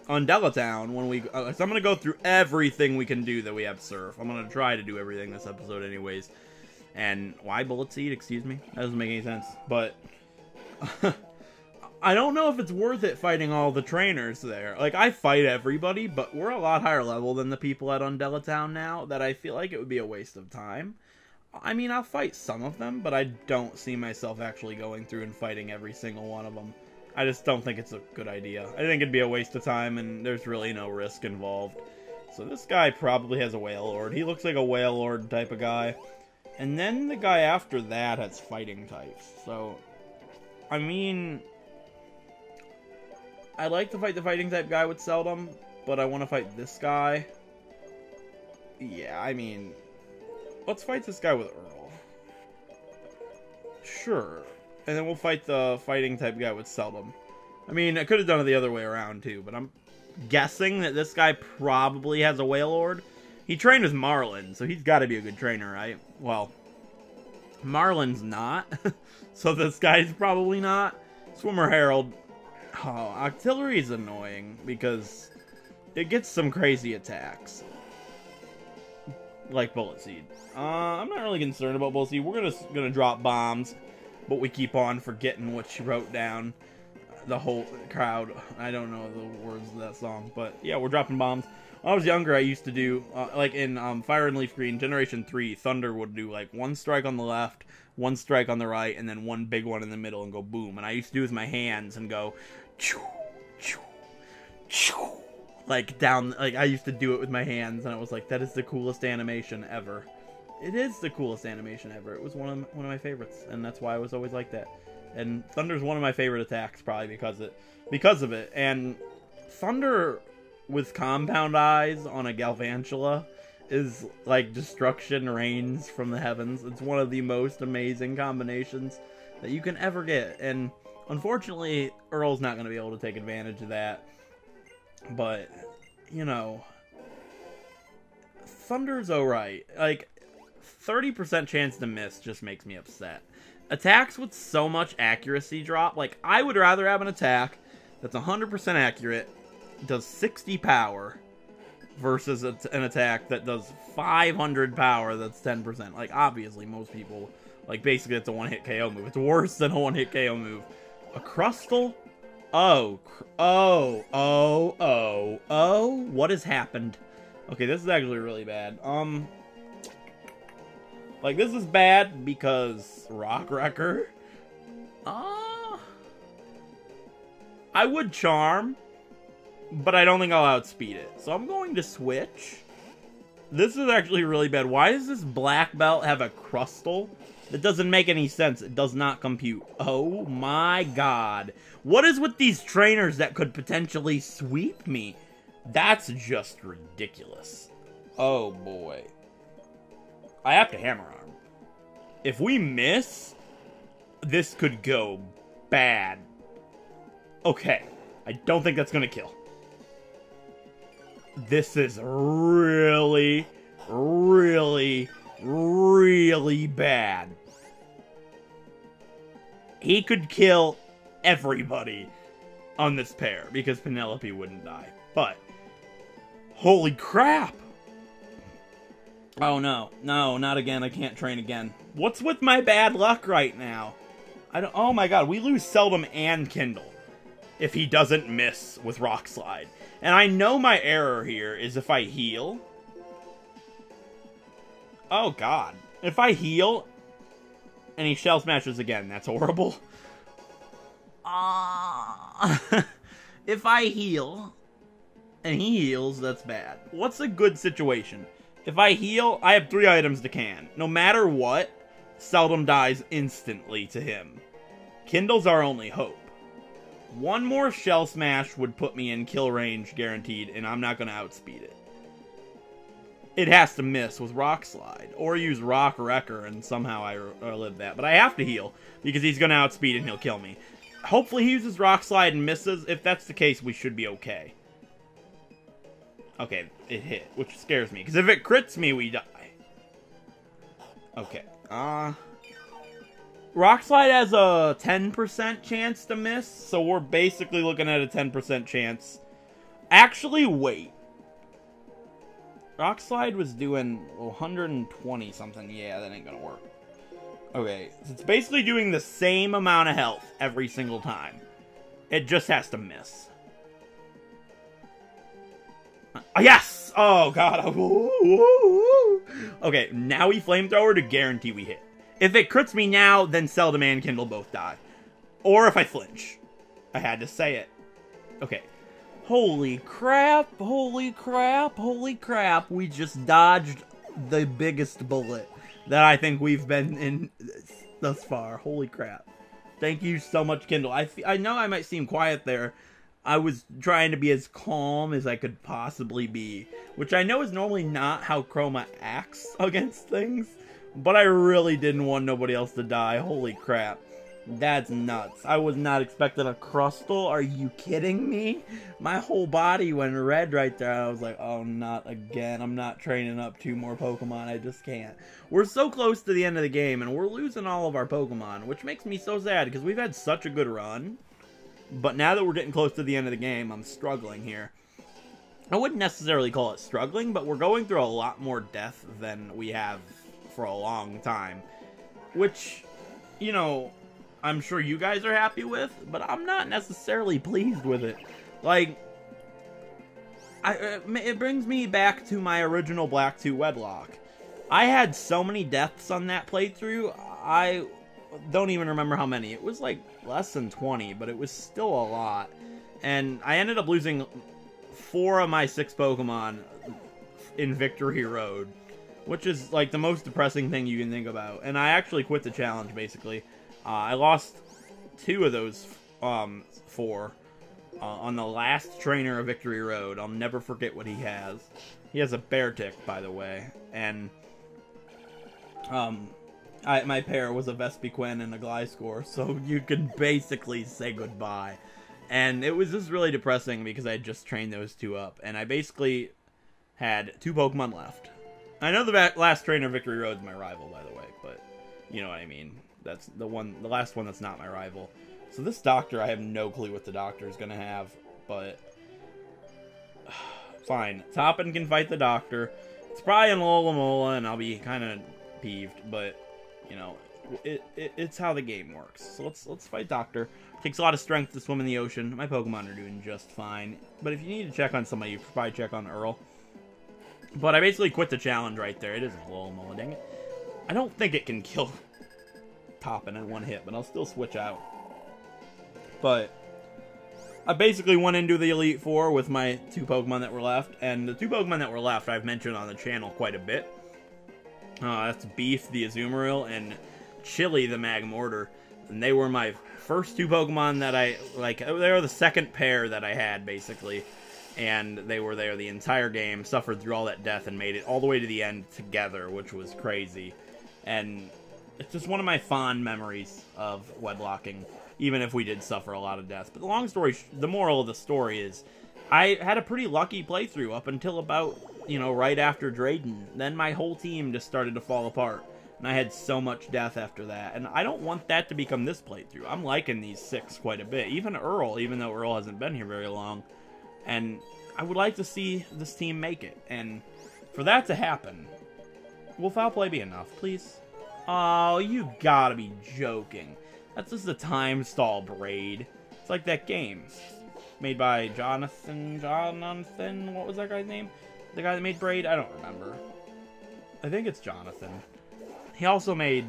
Undella Town when we... so I'm going to go through everything we can do that we have surf. I'm going to try to do everything this episode anyways. And why Bullet Seed? Excuse me? That doesn't make any sense. But I don't know if it's worth it fighting all the trainers there. Like, I fight everybody, but we're a lot higher level than the people at Undella Town now, that I feel like it would be a waste of time. I mean, I'll fight some of them, but I don't see myself actually going through and fighting every single one of them. I just don't think it's a good idea. I think it'd be a waste of time, and there's really no risk involved. So this guy probably has a Whale Lord. He looks like a Whale Lord type of guy. And then the guy after that has fighting types. So, I mean, I like to fight the fighting type guy with Seldom, but I want to fight this guy. Yeah, I mean, let's fight this guy with Earl. Sure. And then we'll fight the fighting type guy with Seldom. I mean, I could have done it the other way around too, but I'm guessing that this guy probably has a Whale Lord. He trained with Marlin, so he's got to be a good trainer, right? Well, Marlin's not, so this guy's probably not. Swimmer Herald. Oh, Artillery is annoying because it gets some crazy attacks. Like Bullet Seed. I'm not really concerned about Bullet Seed. We're gonna drop bombs, but we keep on forgetting what she wrote down. The whole crowd. I don't know the words of that song, but yeah, we're dropping bombs. When I was younger, I used to do, like in Fire and Leaf Green, Generation 3, Thunder would do like one strike on the left, one strike on the right, and then one big one in the middle and go boom. And I used to do with my hands and go, choo, choo, choo. Like down, like I used to do it with my hands, and I was like, that is the coolest animation ever. It is the coolest animation ever. It was one of my favorites, and that's why I was always like that. And Thunder's one of my favorite attacks, probably because of it. And Thunder with compound eyes on a Galvantula is like destruction rains from the heavens. It's one of the most amazing combinations that you can ever get. And unfortunately, Earl's not going to be able to take advantage of that. But, Thunder's alright. Like, 30% chance to miss just makes me upset. Attacks with so much accuracy drop. Like, I would rather have an attack that's 100% accurate, does 60 power, versus an attack that does 500 power that's 10%. Like, obviously, most people, like, basically it's a one-hit KO move. It's worse than a one-hit KO move. A Crustal? Oh, what has happened? Okay, this is actually really bad. Like, this is bad because Rock Wrecker. I would Charm, but I don't think I'll outspeed it. So I'm going to switch. This is actually really bad. Why does this black belt have a Crustal? That doesn't make any sense. It does not compute. Oh my god. What is with these trainers that could potentially sweep me? That's just ridiculous. Oh, boy. I have to Hammer Arm. If we miss, this could go bad. Okay. I don't think that's going to kill. This is really, really, really bad. He could kill everybody on this pair because Penelope wouldn't die. But, holy crap! Oh no, no, not again. I can't train again. What's with my bad luck right now? Oh my god, we lose Seldom and Kindle if he doesn't miss with Rock Slide. And I know my error here is if I heal. Oh god. If I heal and he Shell Smashes again, that's horrible. If I heal and he heals, that's bad. What's a good situation? If I heal, I have 3 items to can. No matter what, Seldom dies instantly to him. Kindle's our only hope. One more Shell Smash would put me in kill range guaranteed, and I'm not going to outspeed it. It has to miss with Rock Slide, or use Rock Wrecker, and somehow I live that. But I have to heal, because he's going to outspeed and he'll kill me. Hopefully he uses Rock Slide and misses. If that's the case, we should be okay. Okay, it hit, which scares me, because if it crits me, we die. Okay, Rock Slide has a 10% chance to miss, so we're basically looking at a 10% chance. Actually, wait. Rock Slide was doing 120 something. Yeah, that ain't gonna work. Okay, so it's basically doing the same amount of health every single time. It just has to miss. Yes! Oh, God. Okay, now we Flamethrower to guarantee we hit. If it crits me now, then Seldom and Kindle both die. Or if I flinch. I had to say it. Okay. Holy crap, holy crap, holy crap. We just dodged the biggest bullet that I think we've been in thus far. Holy crap. Thank you so much, Kindle. I know I might seem quiet there. I was trying to be as calm as I could possibly be. Which I know is normally not how Kroma acts against things. But I really didn't want nobody else to die. Holy crap. That's nuts. I was not expecting a Crustle. Are you kidding me? My whole body went red right there. I was like, oh, not again. I'm not training up 2 more Pokemon. I just can't. We're so close to the end of the game, and we're losing all of our Pokemon, which makes me so sad, because we've had such a good run. But now that we're getting close to the end of the game, I'm struggling here. I wouldn't necessarily call it struggling, but we're going through a lot more death than we have for a long time. Which, you know, I'm sure you guys are happy with, but I'm not necessarily pleased with it. Like, it brings me back to my original Black 2 Wedlock. I had so many deaths on that playthrough, I don't even remember how many. It was like less than 20, but it was still a lot. And I ended up losing 4 of my 6 Pokemon in Victory Road, which is like the most depressing thing you can think about. And I actually quit the challenge, basically. I lost 2 of those 4 on the last trainer of Victory Road. I'll never forget what he has. He has a bear tick, by the way. And my pair was a Vespiquen and a Gliscor, so you could basically say goodbye. And it was just really depressing because I had just trained those 2 up. And I basically had 2 Pokemon left. I know the last trainer of Victory Road is my rival, by the way, but you know what I mean. That's the last one that's not my rival. So this doctor, I have no clue what the doctor is going to have, but fine. Toppin can fight the doctor. It's probably an Alola, and I'll be kind of peeved, but you know, it's how the game works. So let's fight Doctor. It takes a lot of strength to swim in the ocean. My Pokemon are doing just fine, but if you need to check on somebody, you should probably check on Earl. But I basically quit the challenge right there. It is a Alola, dang it. I don't think it can kill Toppin in 1 hit, but I'll still switch out. But I basically went into the Elite Four with my 2 Pokemon that were left, and the 2 Pokemon that were left I've mentioned on the channel quite a bit. That's Beef, the Azumarill, and Chili, the Magmortar. And they were my first 2 Pokemon that I, like, they were the second pair that I had, basically. And they were there the entire game, suffered through all that death, and made it all the way to the end together, which was crazy. And it's just one of my fond memories of wedlocking, even if we did suffer a lot of death. But the moral of the story is, I had a pretty lucky playthrough up until about, right after Drayden. Then my whole team just started to fall apart. And I had so much death after that. And I don't want that to become this playthrough. I'm liking these 6 quite a bit. Even Earl, even though Earl hasn't been here very long. And I would like to see this team make it. And for that to happen, will foul play be enough, please? Oh, you gotta be joking. That's just a time stall braid. It's like that game. Made by Jonathan, what was that guy's name? The guy that made Braid? I don't remember. I think it's Jonathan. He also made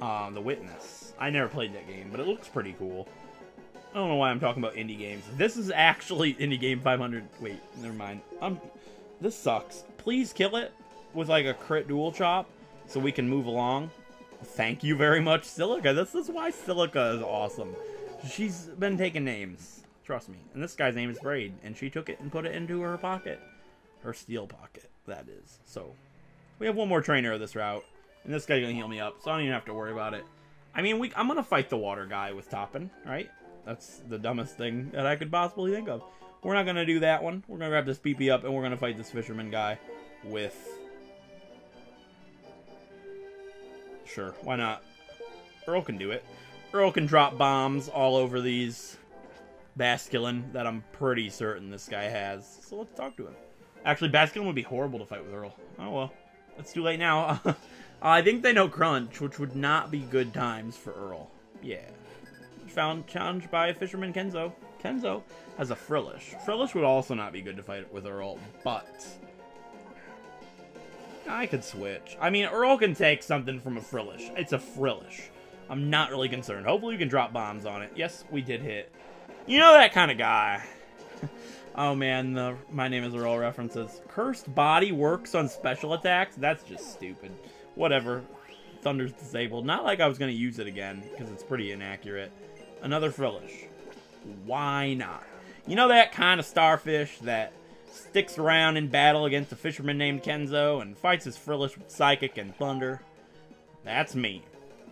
The Witness. I never played that game, but it looks pretty cool. I don't know why I'm talking about indie games. This is actually Indie Game 500. Wait, never mind. This sucks. Please kill it with like a crit dual chop so we can move along. Thank you very much, Silica. This is why Silica is awesome. She's been taking names. Trust me. And this guy's name is Braid, and she took it and put it into her pocket. Her steel pocket, that is. So, we have one more trainer of this route, and this guy's gonna heal me up, so I don't even have to worry about it. I mean, I'm gonna fight the water guy with Toppin, right? That's the dumbest thing that I could possibly think of. We're not gonna do that one. We're gonna grab this PP up, and we're gonna fight this fisherman guy with... Sure, why not? Earl can do it. Earl can drop bombs all over these Basculin that I'm pretty certain this guy has. So let's talk to him. Actually, Basculin would be horrible to fight with Earl. Oh well, it's too late now. I think they know Crunch, which would not be good times for Earl. Yeah. Found challenged by Fisherman Kenzo. Kenzo has a Frillish. Frillish would also not be good to fight with Earl, but I could switch. I mean, Earl can take something from a Frillish. It's a Frillish. I'm not really concerned. Hopefully we can drop bombs on it. Yes, we did hit. You know that kind of guy. Oh man, My Name is Earl references. Cursed Body works on special attacks? That's just stupid. Whatever. Thunder's disabled. Not like I was going to use it again, because it's pretty inaccurate. Another Frillish. Why not? You know that kind of starfish that sticks around in battle against a fisherman named Kenzo and fights his Frillish with Psychic and Thunder? That's me.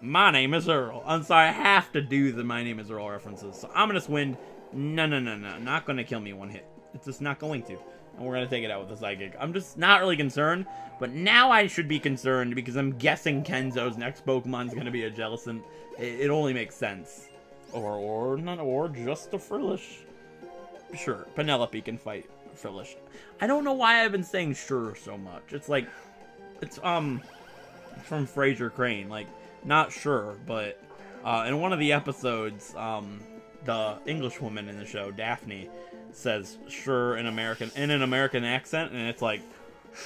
My name is Earl. I'm sorry, I have to do the My Name is Earl references. So I'm going to swing. No. Not going to kill me one hit. It's just not going to. And we're going to take it out with a Psychic. I'm just not really concerned. But now I should be concerned because I'm guessing Kenzo's next Pokemon is going to be a Jellicent. It only makes sense. Or just a Frillish. Sure, Penelope can fight Frillish. I don't know why I've been saying sure so much. It's like, it's from Fraser Crane. Like, not sure, but in one of the episodes, the English woman in the show, Daphne, says sure in an American accent, and it's like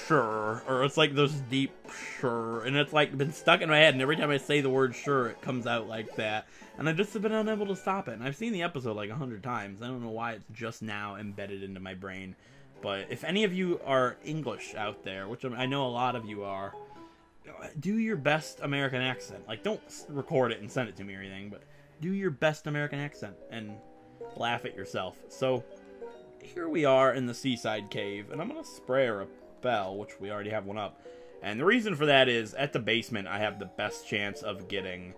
sure, or it's like those deep sure, and it's like been stuck in my head, and every time I say the word sure, it comes out like that, and I just have been unable to stop it. And I've seen the episode like 100 times. I don't know why it's just now embedded into my brain. But if any of you are English out there, which I know a lot of you are, do your best American accent. Like, don't record it and send it to me or anything, but do your best American accent and laugh at yourself. So, here we are in the Seaside Cave, and I'm going to spray a repel, which we already have one up. And the reason for that is, at the basement, I have the best chance of getting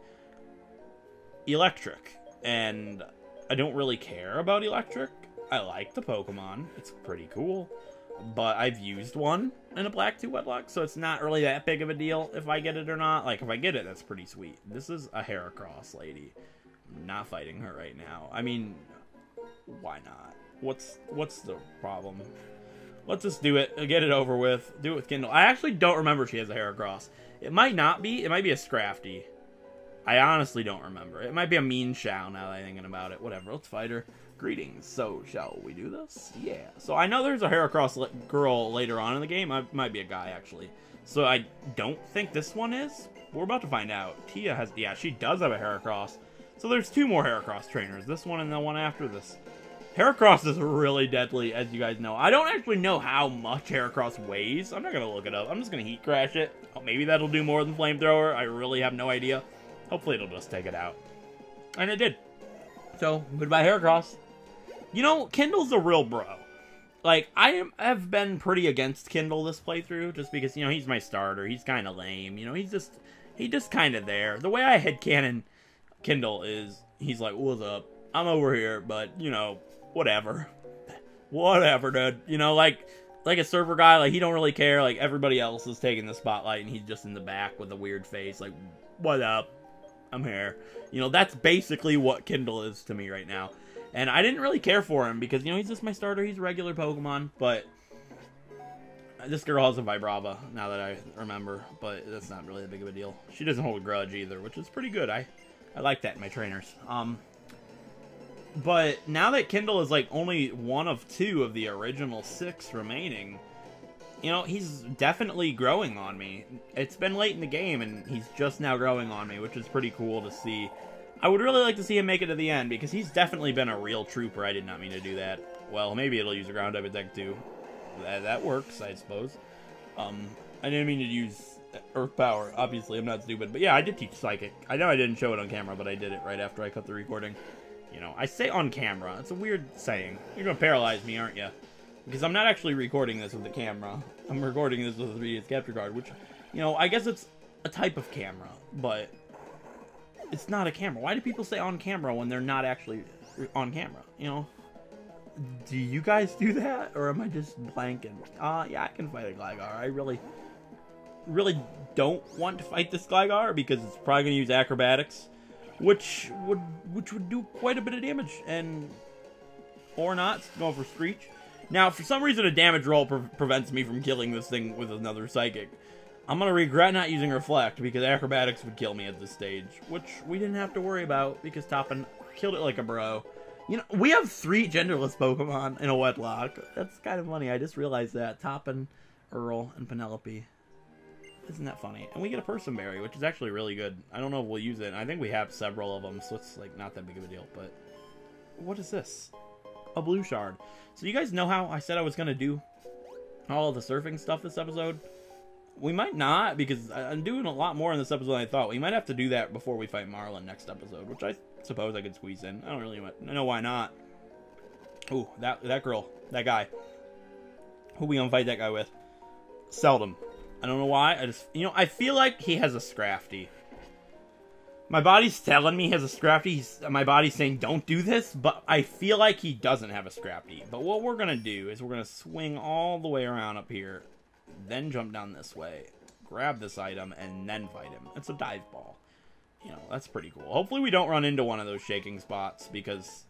Electric. And I don't really care about Electric. I like the Pokemon. It's pretty cool. But I've used one in a Black 2 Wedlock, so it's not really that big of a deal if I get it or not. Like, if I get it, that's pretty sweet. This is a Heracross lady. I'm not fighting her right now. I mean, why not? What's the problem? Let's just do it. Get it over with. Do it with Kindle. I actually don't remember she has a Heracross. It might not be. It might be a Scrafty. I honestly don't remember. It might be a Mean Shao now that I'm thinking about it. Whatever. Let's fight her. Greetings. So, shall we do this? Yeah. So, I know there's a Heracross girl later on in the game. It might be a guy, actually. So, I don't think this one is. We're about to find out. Tia has... Yeah, she does have a Heracross. So, there's 2 more Heracross trainers. This one and the one after this. Heracross is really deadly, as you guys know. I don't actually know how much Heracross weighs. I'm not going to look it up. I'm just going to Heat Crash it. Oh, maybe that'll do more than Flamethrower. I really have no idea. Hopefully, it'll just take it out. And it did. So, goodbye, Heracross. You know, Kendall's a real bro. like, have been pretty against Kindle this playthrough, just because, you know, he's my starter. He's kind of lame. You know, he's just kind of there. The way I headcanon Kindle is, he's like, what's up? I'm over here, but, you know, whatever. Whatever, dude. You know, like a server guy, like, he don't really care. Like, everybody else is taking the spotlight, and he's just in the back with a weird face, like, what up? I'm here. You know, that's basically what Kindle is to me right now. And I didn't really care for him because, you know, he's just my starter. He's a regular Pokemon, but this girl has a Vibrava, now that I remember, but that's not really that big of a deal. She doesn't hold a grudge either, which is pretty good. I like that in my trainers. But now that Kindle is, like, only one of 2 of the original 6 remaining, you know, he's definitely growing on me. It's been late in the game, and he's just now growing on me, which is pretty cool to see. I would really like to see him make it to the end, because he's definitely been a real trooper. I did not mean to do that. Well, maybe it'll use a ground type attack, too. That works, I suppose. I didn't mean to use Earth Power. Obviously, I'm not stupid. But yeah, I did teach Psychic. I know I didn't show it on camera, but I did it right after I cut the recording. You know, I say on camera. It's a weird saying. You're going to paralyze me, aren't you? Because I'm not actually recording this with the camera. I'm recording this with a 3DS capture card, which, you know, I guess it's a type of camera, but it's not a camera. Why do people say on camera when they're not actually on camera, you know? Do you guys do that, or am I just blanking? Yeah, I can fight a Gligar. I really don't want to fight this Gligar because it's probably going to use Acrobatics, which would do quite a bit of damage, and or not. It's going for Screech. Now, for some reason, a damage roll prevents me from killing this thing with another Psychic. I'm going to regret not using Reflect, because Acrobatics would kill me at this stage, which we didn't have to worry about, because Toppin killed it like a bro. You know, we have 3 genderless Pokemon in a Wedlock. That's kind of funny. I just realized that. Toppin, Earl, and Penelope. Isn't that funny? And we get a Person Berry, which is actually really good. I don't know if we'll use it. I think we have several of them, so it's, like, not that big of a deal. But what is this? A blue shard. So you guys know how I said I was going to do all of the surfing stuff this episode? We might not, because I'm doing a lot more in this episode than I thought. We might have to do that before we fight Marlin next episode, which I suppose I could squeeze in. I don't really know why not. Ooh, that girl, that guy. Who we gonna fight that guy with? Seldom. I don't know why. I just, you know, I feel like he has a Scrafty. My body's telling me he has a Scrafty. My body's saying don't do this, but I feel like he doesn't have a Scrafty. But what we're gonna do is we're gonna swing all the way around up here, then jump down this way, grab this item, and then fight him. It's a dive ball. You know, that's pretty cool. Hopefully we don't run into one of those shaking spots, because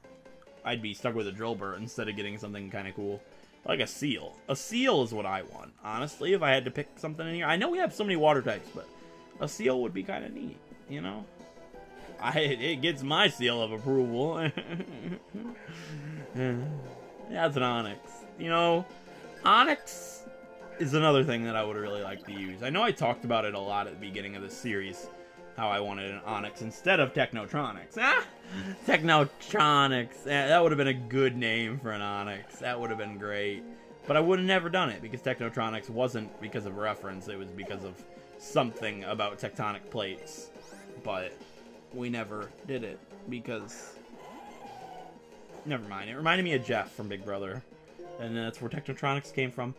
I'd be stuck with a Drillbur instead of getting something kind of cool. Like a Seal. A Seal is what I want, honestly, if I had to pick something in here. I know we have so many water types, but a Seal would be kind of neat, you know? It gets my seal of approval. That's an Onix. You know, Onix is another thing that I would really like to use. I know I talked about it a lot at the beginning of this series, how I wanted an Onix instead of Tectronics. Tectronics. That would have been a good name for an Onix. That would have been great. But I would have never done it, because Tectronics wasn't because of reference. It was because of something about tectonic plates. But we never did it, because never mind. It reminded me of Jeff from Big Brother, and that's where Tectronics came from.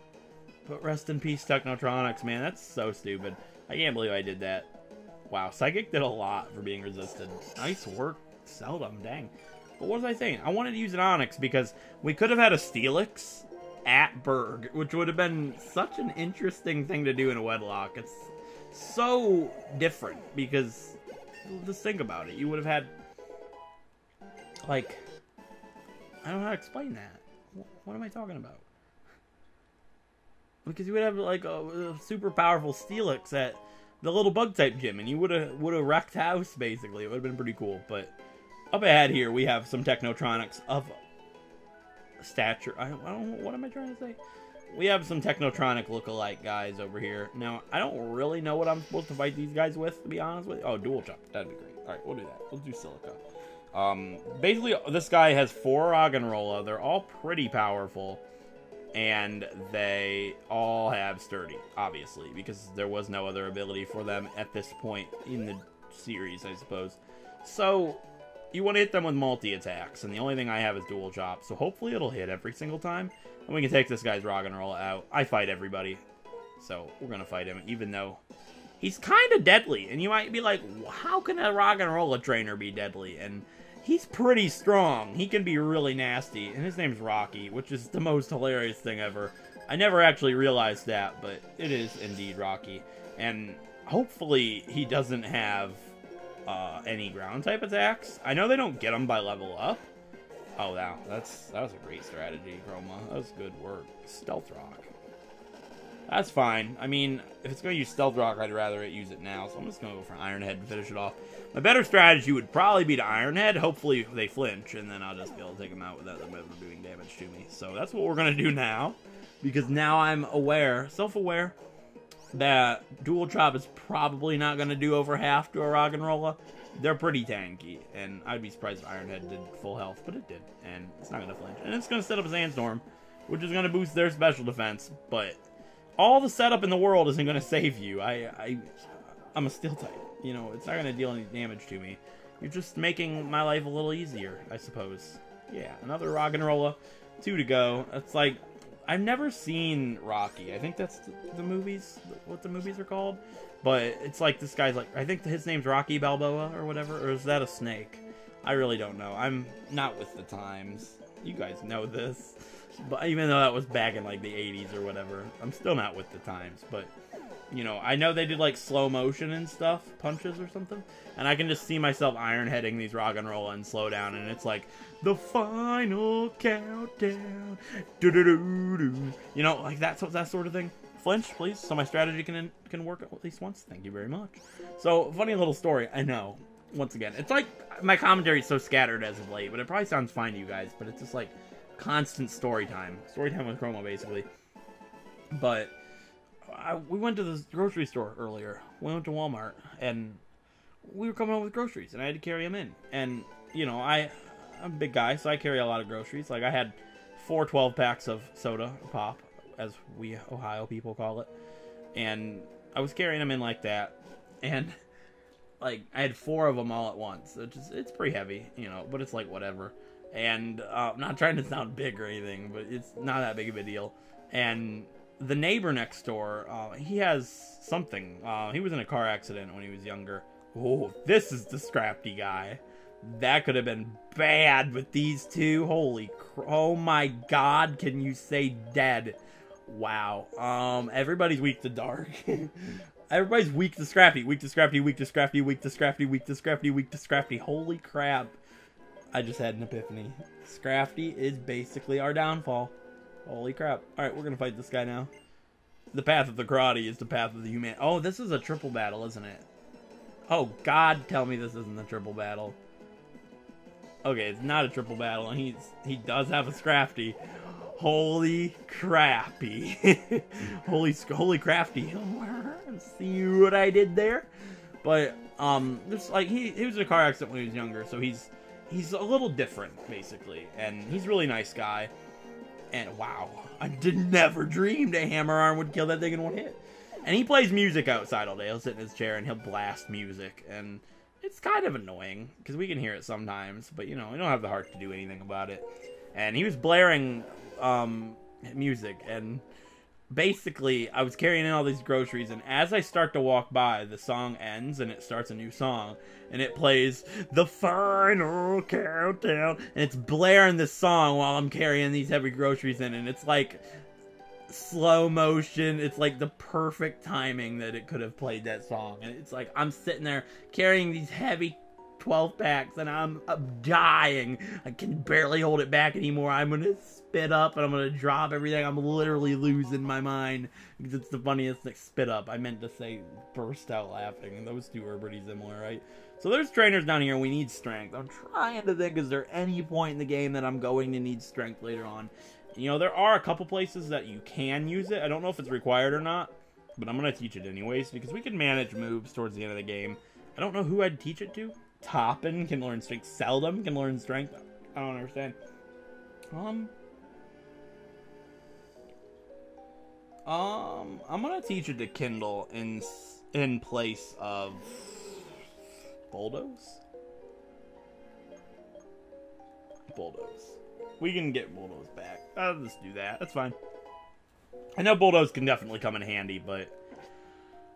But rest in peace, Tectronics, man. That's so stupid. I can't believe I did that. Wow, Psychic did a lot for being resisted. Nice work, Seldom, dang. But what was I saying? I wanted to use an Onix because we could have had a Steelix at Berg, which would have been such an interesting thing to do in a Wedlock. It's so different, because just think about it. You would have had, like, I don't know how to explain that. What am I talking about? Because you would have, like, a super powerful Steelix at the little bug-type gym, and you would have wrecked house, basically. It would have been pretty cool. But up ahead here, we have some Tectronics of stature. I don't, what am I trying to say? We have some Tectronic look-alike guys over here. Now, I don't really know what I'm supposed to fight these guys with, to be honest with you. Oh, Dual Chop. That'd be great. Alright, we'll do that. We'll do Silica. Basically, this guy has 4 Roggenrola. They're all pretty powerful. And they all have Sturdy, obviously, because there was no other ability for them at this point in the series, I suppose. So, you want to hit them with multi-attacks, and the only thing I have is dual chop, so hopefully it'll hit every single time, and we can take this guy's rock and roll out. I fight everybody, so we're going to fight him, even though he's kind of deadly, and you might be like, how can a rock and roll trainer be deadly? And he's pretty strong. He can be really nasty, and his name's Rocky, which is the most hilarious thing ever. I never actually realized that, but it is indeed Rocky, and hopefully he doesn't have any ground type attacks. I know they don't get them by level up. Oh, wow, that was a great strategy, Kroma. That was good work. Stealth Rock. That's fine. I mean, if it's going to use Stealth Rock, I'd rather it use it now, so I'm just going to go for Iron Head to finish it off. My better strategy would probably be to Iron Head. Hopefully they flinch, and then I'll just be able to take them out without them ever doing damage to me. So that's what we're going to do now, because now I'm aware, self-aware, that Dual Chop is probably not going to do over half to a Rock and Rolla. They're pretty tanky, and I'd be surprised if Iron Head did full health, but it did, and it's not going to flinch. And it's going to set up a Sandstorm, which is going to boost their special defense, but all the setup in the world isn't going to save you. I'm a Steel type, you know, it's not going to deal any damage to me. You're just making my life a little easier, I suppose. Yeah, another Rock and Rolla, 2 to go. It's like, I've never seen Rocky. I think that's the movies, what the movies are called. But it's like this guy's like, I think his name's Rocky Balboa or whatever. Or is that a snake? I really don't know. I'm not with the times. You guys know this. But even though that was back in like the 80s or whatever, I'm still not with the times. But, you know, I know they did like slow motion and stuff, punches or something. And I can just see myself iron heading these Rock and Roll and slow down. And it's like, the final countdown. Do-do-do-do. You know, like that sort of thing. Flinch, please, so my strategy can work at least once. Thank you very much. So, funny little story. I know. Once again, it's like my commentary is so scattered as of late, but it probably sounds fine to you guys. But it's just like constant story time with Kroma, basically. But we went to the grocery store earlier. We went to Walmart, and we were coming home with groceries, and I had to carry them in. And you know, I'm a big guy, so I carry a lot of groceries. Like I had 4 12-packs of soda pop, as we Ohio people call it, and I was carrying them in like that, and like I had 4 of them all at once, which is, it's pretty heavy, you know, but it's like whatever. And I'm not trying to sound big or anything, but it's not that big of a deal. And the neighbor next door, he has something. He was in a car accident when he was younger. Oh, this is the scrappy guy. That could have been bad with these two. Holy oh my god, can you say dead? Wow. Everybody's weak to dark. Everybody's weak to scrappy. Weak to scrappy, weak to scrappy, weak to scrappy, weak to scrappy, weak to scrappy. Holy crap. I just had an epiphany. Scrafty is basically our downfall. Holy crap. Alright, we're gonna fight this guy now. The path of the karate is the path of the human. Oh, this is a triple battle, isn't it? Oh, God, tell me this isn't a triple battle. Okay, it's not a triple battle, and he does have a Scrafty. Holy crappy. holy crafty. See what I did there? But, just like, he was in a car accident when he was younger, so he's a little different, basically. And he's a really nice guy. And, wow, I never dreamed a hammer arm would kill that thing in one hit. And he plays music outside all day. He'll sit in his chair and he'll blast music. And it's kind of annoying, because we can hear it sometimes. But, you know, we don't have the heart to do anything about it. And he was blaring music. And basically, I was carrying in all these groceries. And as I start to walk by, the song ends and it starts a new song. And it plays the final countdown. And it's blaring this song while I'm carrying these heavy groceries in. And it's like slow motion. It's like the perfect timing that it could have played that song. And it's like I'm sitting there carrying these heavy 12 packs and I'm dying. I can barely hold it back anymore. I'm gonna spit up and I'm gonna drop everything. I'm literally losing my mind because it's the funniest thing. Spit up, I meant to say burst out laughing, and those two are pretty similar, right? So there's trainers down here and we need strength. I'm trying to think, is there any point in the game that I'm going to need strength later on? You know, there are a couple places that you can use it. I don't know if it's required or not, but I'm going to teach it anyways, because we can manage moves towards the end of the game. I don't know who I'd teach it to. Toppin can learn strength. Seldom can learn strength. I don't understand. I'm going to teach it to Kindle in place of Bulldoze. Bulldoze. We can get Bulldoze back. I'll just do that. That's fine. I know Bulldoze can definitely come in handy, but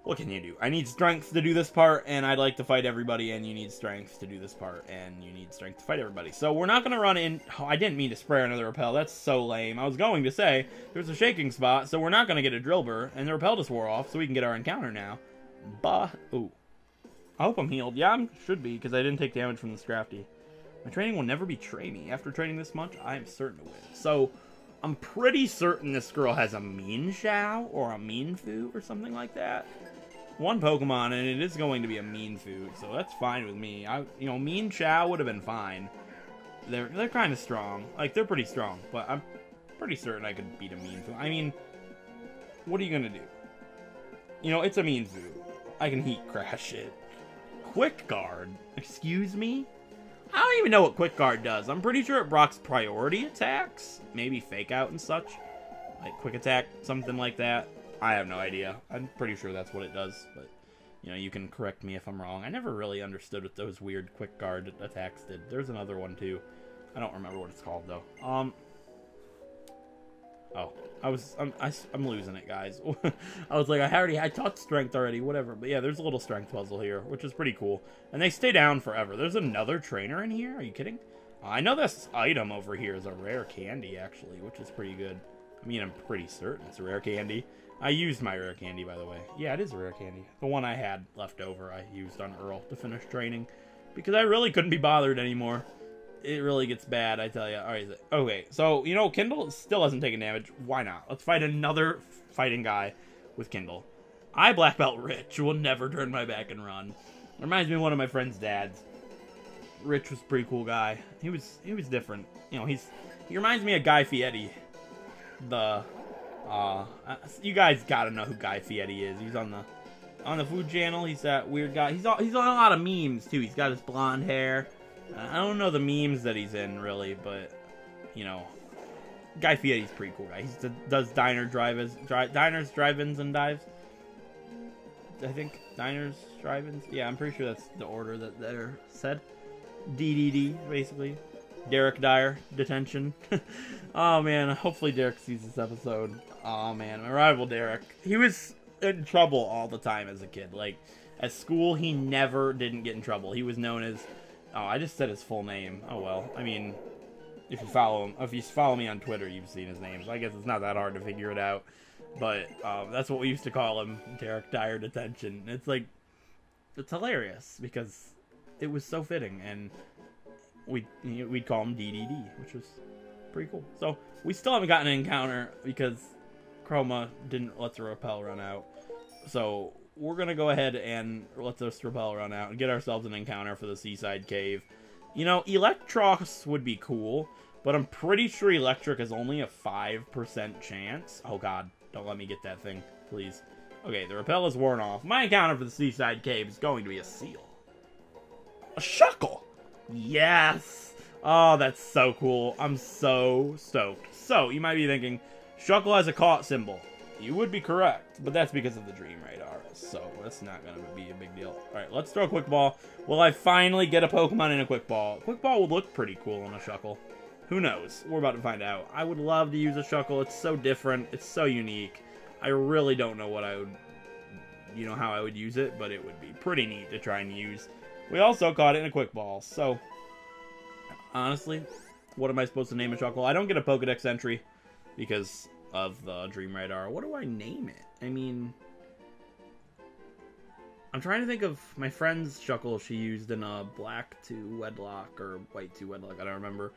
what can you do? I need strength to do this part, and I'd like to fight everybody, and you need strength to do this part, and you need strength to fight everybody. So we're not going to run in... Oh, I didn't mean to spray another repel. That's so lame. I was going to say, there's a shaking spot, so we're not going to get a drill burr, and the repel just wore off, so we can get our encounter now. Ooh. I hope I'm healed. Yeah, I should be, because I didn't take damage from the Scrafty. My training will never betray me. After training this much, I am certain to win. So, I'm pretty certain this girl has a Mean Shao, or a Mean Fu, or something like that. One Pokemon, and it is going to be a Mean Fu, so that's fine with me. Mean Shao would have been fine. They're kind of strong. Like, they're pretty strong, but I'm pretty certain I could beat a Mean Fu. I mean, what are you gonna do? It's a Mean Fu. I can Heat Crash it. Quick Guard? Excuse me? I don't even know what Quick Guard does. I'm pretty sure it blocks priority attacks. Maybe Fake Out and such. Like Quick Attack, something like that. I have no idea. I'm pretty sure that's what it does, but, you can correct me if I'm wrong. I never really understood what those weird Quick Guard attacks did. There's another one, too. I don't remember what it's called, though. Oh, I'm losing it, guys. I was like, I taught strength already, whatever. But yeah, there's a little strength puzzle here, which is pretty cool. And they stay down forever. There's another trainer in here? Are you kidding? I know this item over here is a rare candy, actually, which is pretty good. I mean, I'm pretty certain it's a rare candy. I used my rare candy, by the way. Yeah, it is a rare candy. The one I had left over, I used on Earl to finish training. Because I really couldn't be bothered anymore. It really gets bad, I tell you. Alright, okay, so, Kindle still hasn't taken damage. Why not? Let's fight another fighting guy with Kindle. I, Black Belt Rich, will never turn my back and run. Reminds me of one of my friend's dads. Rich was a pretty cool guy. He was different. He reminds me of Guy Fieri. You guys gotta know who Guy Fieri is. He's on the food channel. He's that weird guy. He's on a lot of memes, too. He's got his blonde hair. I don't know the memes that he's in, really, but, Guy Fieri's pretty cool guy. He does diners, drive-ins, and dives. I think. Diners, drive-ins. Yeah, I'm pretty sure that's the order that they're said. DDD, basically. Derek Dyer, detention. Oh, man, hopefully Derek sees this episode. Oh, man, my rival Derek. He was in trouble all the time as a kid. Like, at school, he never didn't get in trouble. He was known as... Oh, I just said his full name. Oh, well. I mean, if you follow me on Twitter, you've seen his name. So I guess it's not that hard to figure it out. But that's what we used to call him, Derek Dyer Detention. It's like, it's hilarious because it was so fitting. And we'd call him DDD, which was pretty cool. So we still haven't gotten an encounter because Kroma didn't let the repel run out. So... we're going to go ahead and let this repel run out and get ourselves an encounter for the Seaside Cave. Electros would be cool, but I'm pretty sure Electric is only a 5% chance. Oh, God. Don't let me get that thing, please. Okay, the repel is worn off. My encounter for the Seaside Cave is going to be a seal. A Shuckle! Yes! Oh, that's so cool. I'm so stoked. So, you might be thinking, Shuckle has a caught symbol. You would be correct, but that's because of the Dream Radar, so that's not going to be a big deal. Alright, let's throw a Quick Ball. Will I finally get a Pokemon in a Quick Ball? Quick Ball would look pretty cool on a Shuckle. Who knows? We're about to find out. I would love to use a Shuckle. It's so different. It's so unique. I really don't know what I would... how I would use it, but it would be pretty neat to try and use. We also caught it in a Quick Ball, so... honestly, what am I supposed to name a Shuckle? I don't get a Pokedex entry because... of the Dream Radar. What do I name it? I mean... I'm trying to think of my friend's Shuckle she used in a Black 2 Wedlock, or White 2 Wedlock, I don't remember.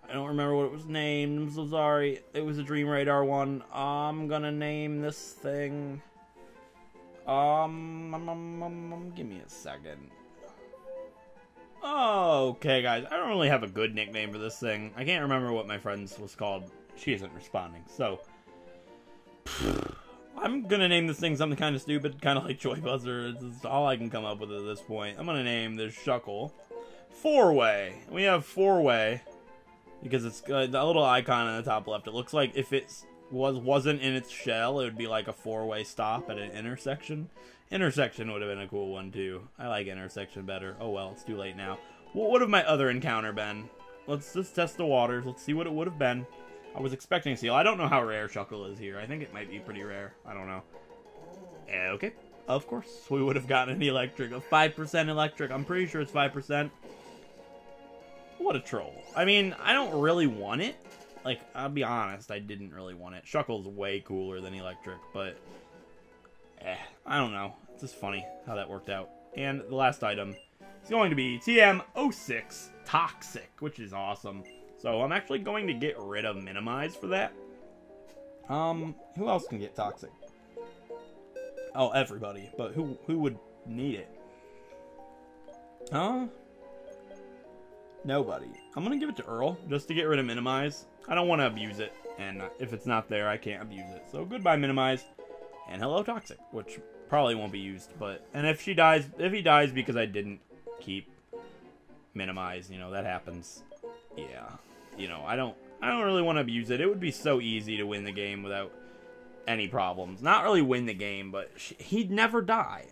I don't remember what it was named, I'm so sorry. It was a Dream Radar one. I'm gonna name this thing... give me a second. Okay, guys, I don't really have a good nickname for this thing. I can't remember what my friend's was called. She isn't responding, so... I'm gonna name this thing something kind of stupid, kind of like Joy Buzzer. It's all I can come up with at this point. I'm gonna name this Shuckle Four-Way. We have Four-Way because it's the little icon on the top left. It looks like if it wasn't in its shell, it would be like a four-way stop at an intersection. Intersection would have been a cool one too. I like intersection better. Oh well, it's too late now. What would have my other encounter been? let's just test the waters. Let's see what it would have been. I was expecting a seal. I don't know how rare Shuckle is here. I think it might be pretty rare. I don't know. Okay. Of course, we would have gotten an electric. A 5% electric. I'm pretty sure it's 5%. What a troll. I mean, I don't really want it. Like, I'll be honest, I didn't really want it. Shuckle's way cooler than electric, but... I don't know. It's just funny how that worked out. And the last item is going to be TM06 Toxic, which is awesome. So I'm actually going to get rid of Minimize for that. Who else can get Toxic? Oh, everybody. But who would need it? Nobody. I'm going to give it to Earl, just to get rid of Minimize. I don't want to abuse it, and if it's not there, I can't abuse it. So goodbye, Minimize, and hello, Toxic, which probably won't be used. But and if he dies because I didn't keep Minimize, you know, that happens. Yeah, you know, I don't really want to abuse it. It would be so easy to win the game without any problems. Not really win the game, but he'd never die.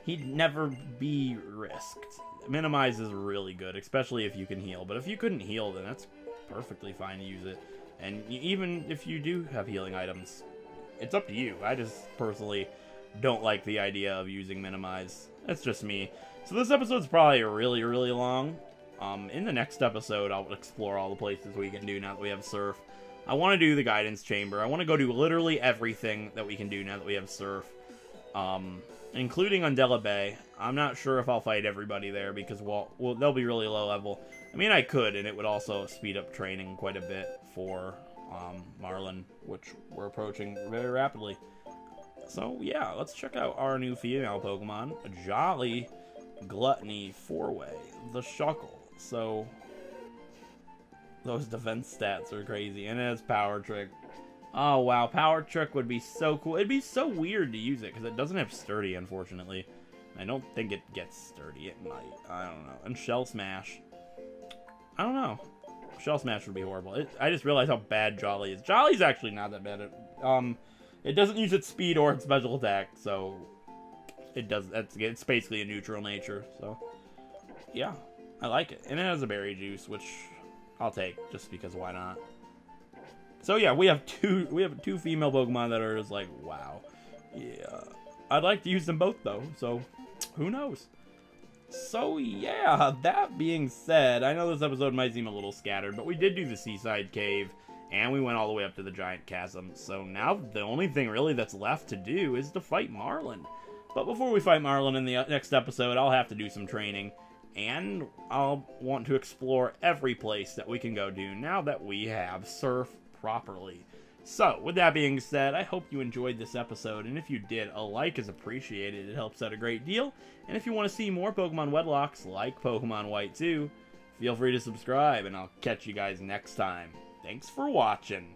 He'd never be risked. Minimize is really good, especially if you can heal. But if you couldn't heal, then that's perfectly fine to use it. And even if you do have healing items, it's up to you. I just personally don't like the idea of using Minimize. That's just me. So this episode's probably really, really long. In the next episode, I'll explore all the places we can do now that we have Surf. I want to do the Guidance Chamber. I want to go do literally everything that we can do now that we have Surf. Including Undella Bay. I'm not sure if I'll fight everybody there because, well, they'll be really low level. I mean, I could, and it would also speed up training quite a bit for Marlin, which we're approaching very rapidly. So, yeah, let's check out our new female Pokemon, Jolly Gluttony 4-Way, the Shuckle. So, those defense stats are crazy, and it has Power Trick. Oh, wow, Power Trick would be so cool. It'd be so weird to use it, because it doesn't have Sturdy, unfortunately. I don't think it gets Sturdy. It might. I don't know. And Shell Smash. I don't know. Shell Smash would be horrible. I just realized how bad Jolly is. Jolly's actually not that bad. It doesn't use its speed or its special attack, so... It's basically a neutral nature, so... Yeah, I like it. And it has a Berry Juice, which I'll take, just because why not? So yeah, we have two female Pokemon that are just like, wow. Yeah. I'd like to use them both though, so who knows? So yeah, that being said, I know this episode might seem a little scattered, but we did do the Seaside Cave, and we went all the way up to the Giant Chasm. So now the only thing really that's left to do is to fight Marlin. But before we fight Marlin in the next episode, I'll have to do some training. And I'll want to explore every place that we can go to now that we have Surf properly. So, with that being said, I hope you enjoyed this episode, and if you did, a like is appreciated. It helps out a great deal. And if you want to see more Pokemon Wedlocks like Pokemon White 2, feel free to subscribe, and I'll catch you guys next time. Thanks for watching.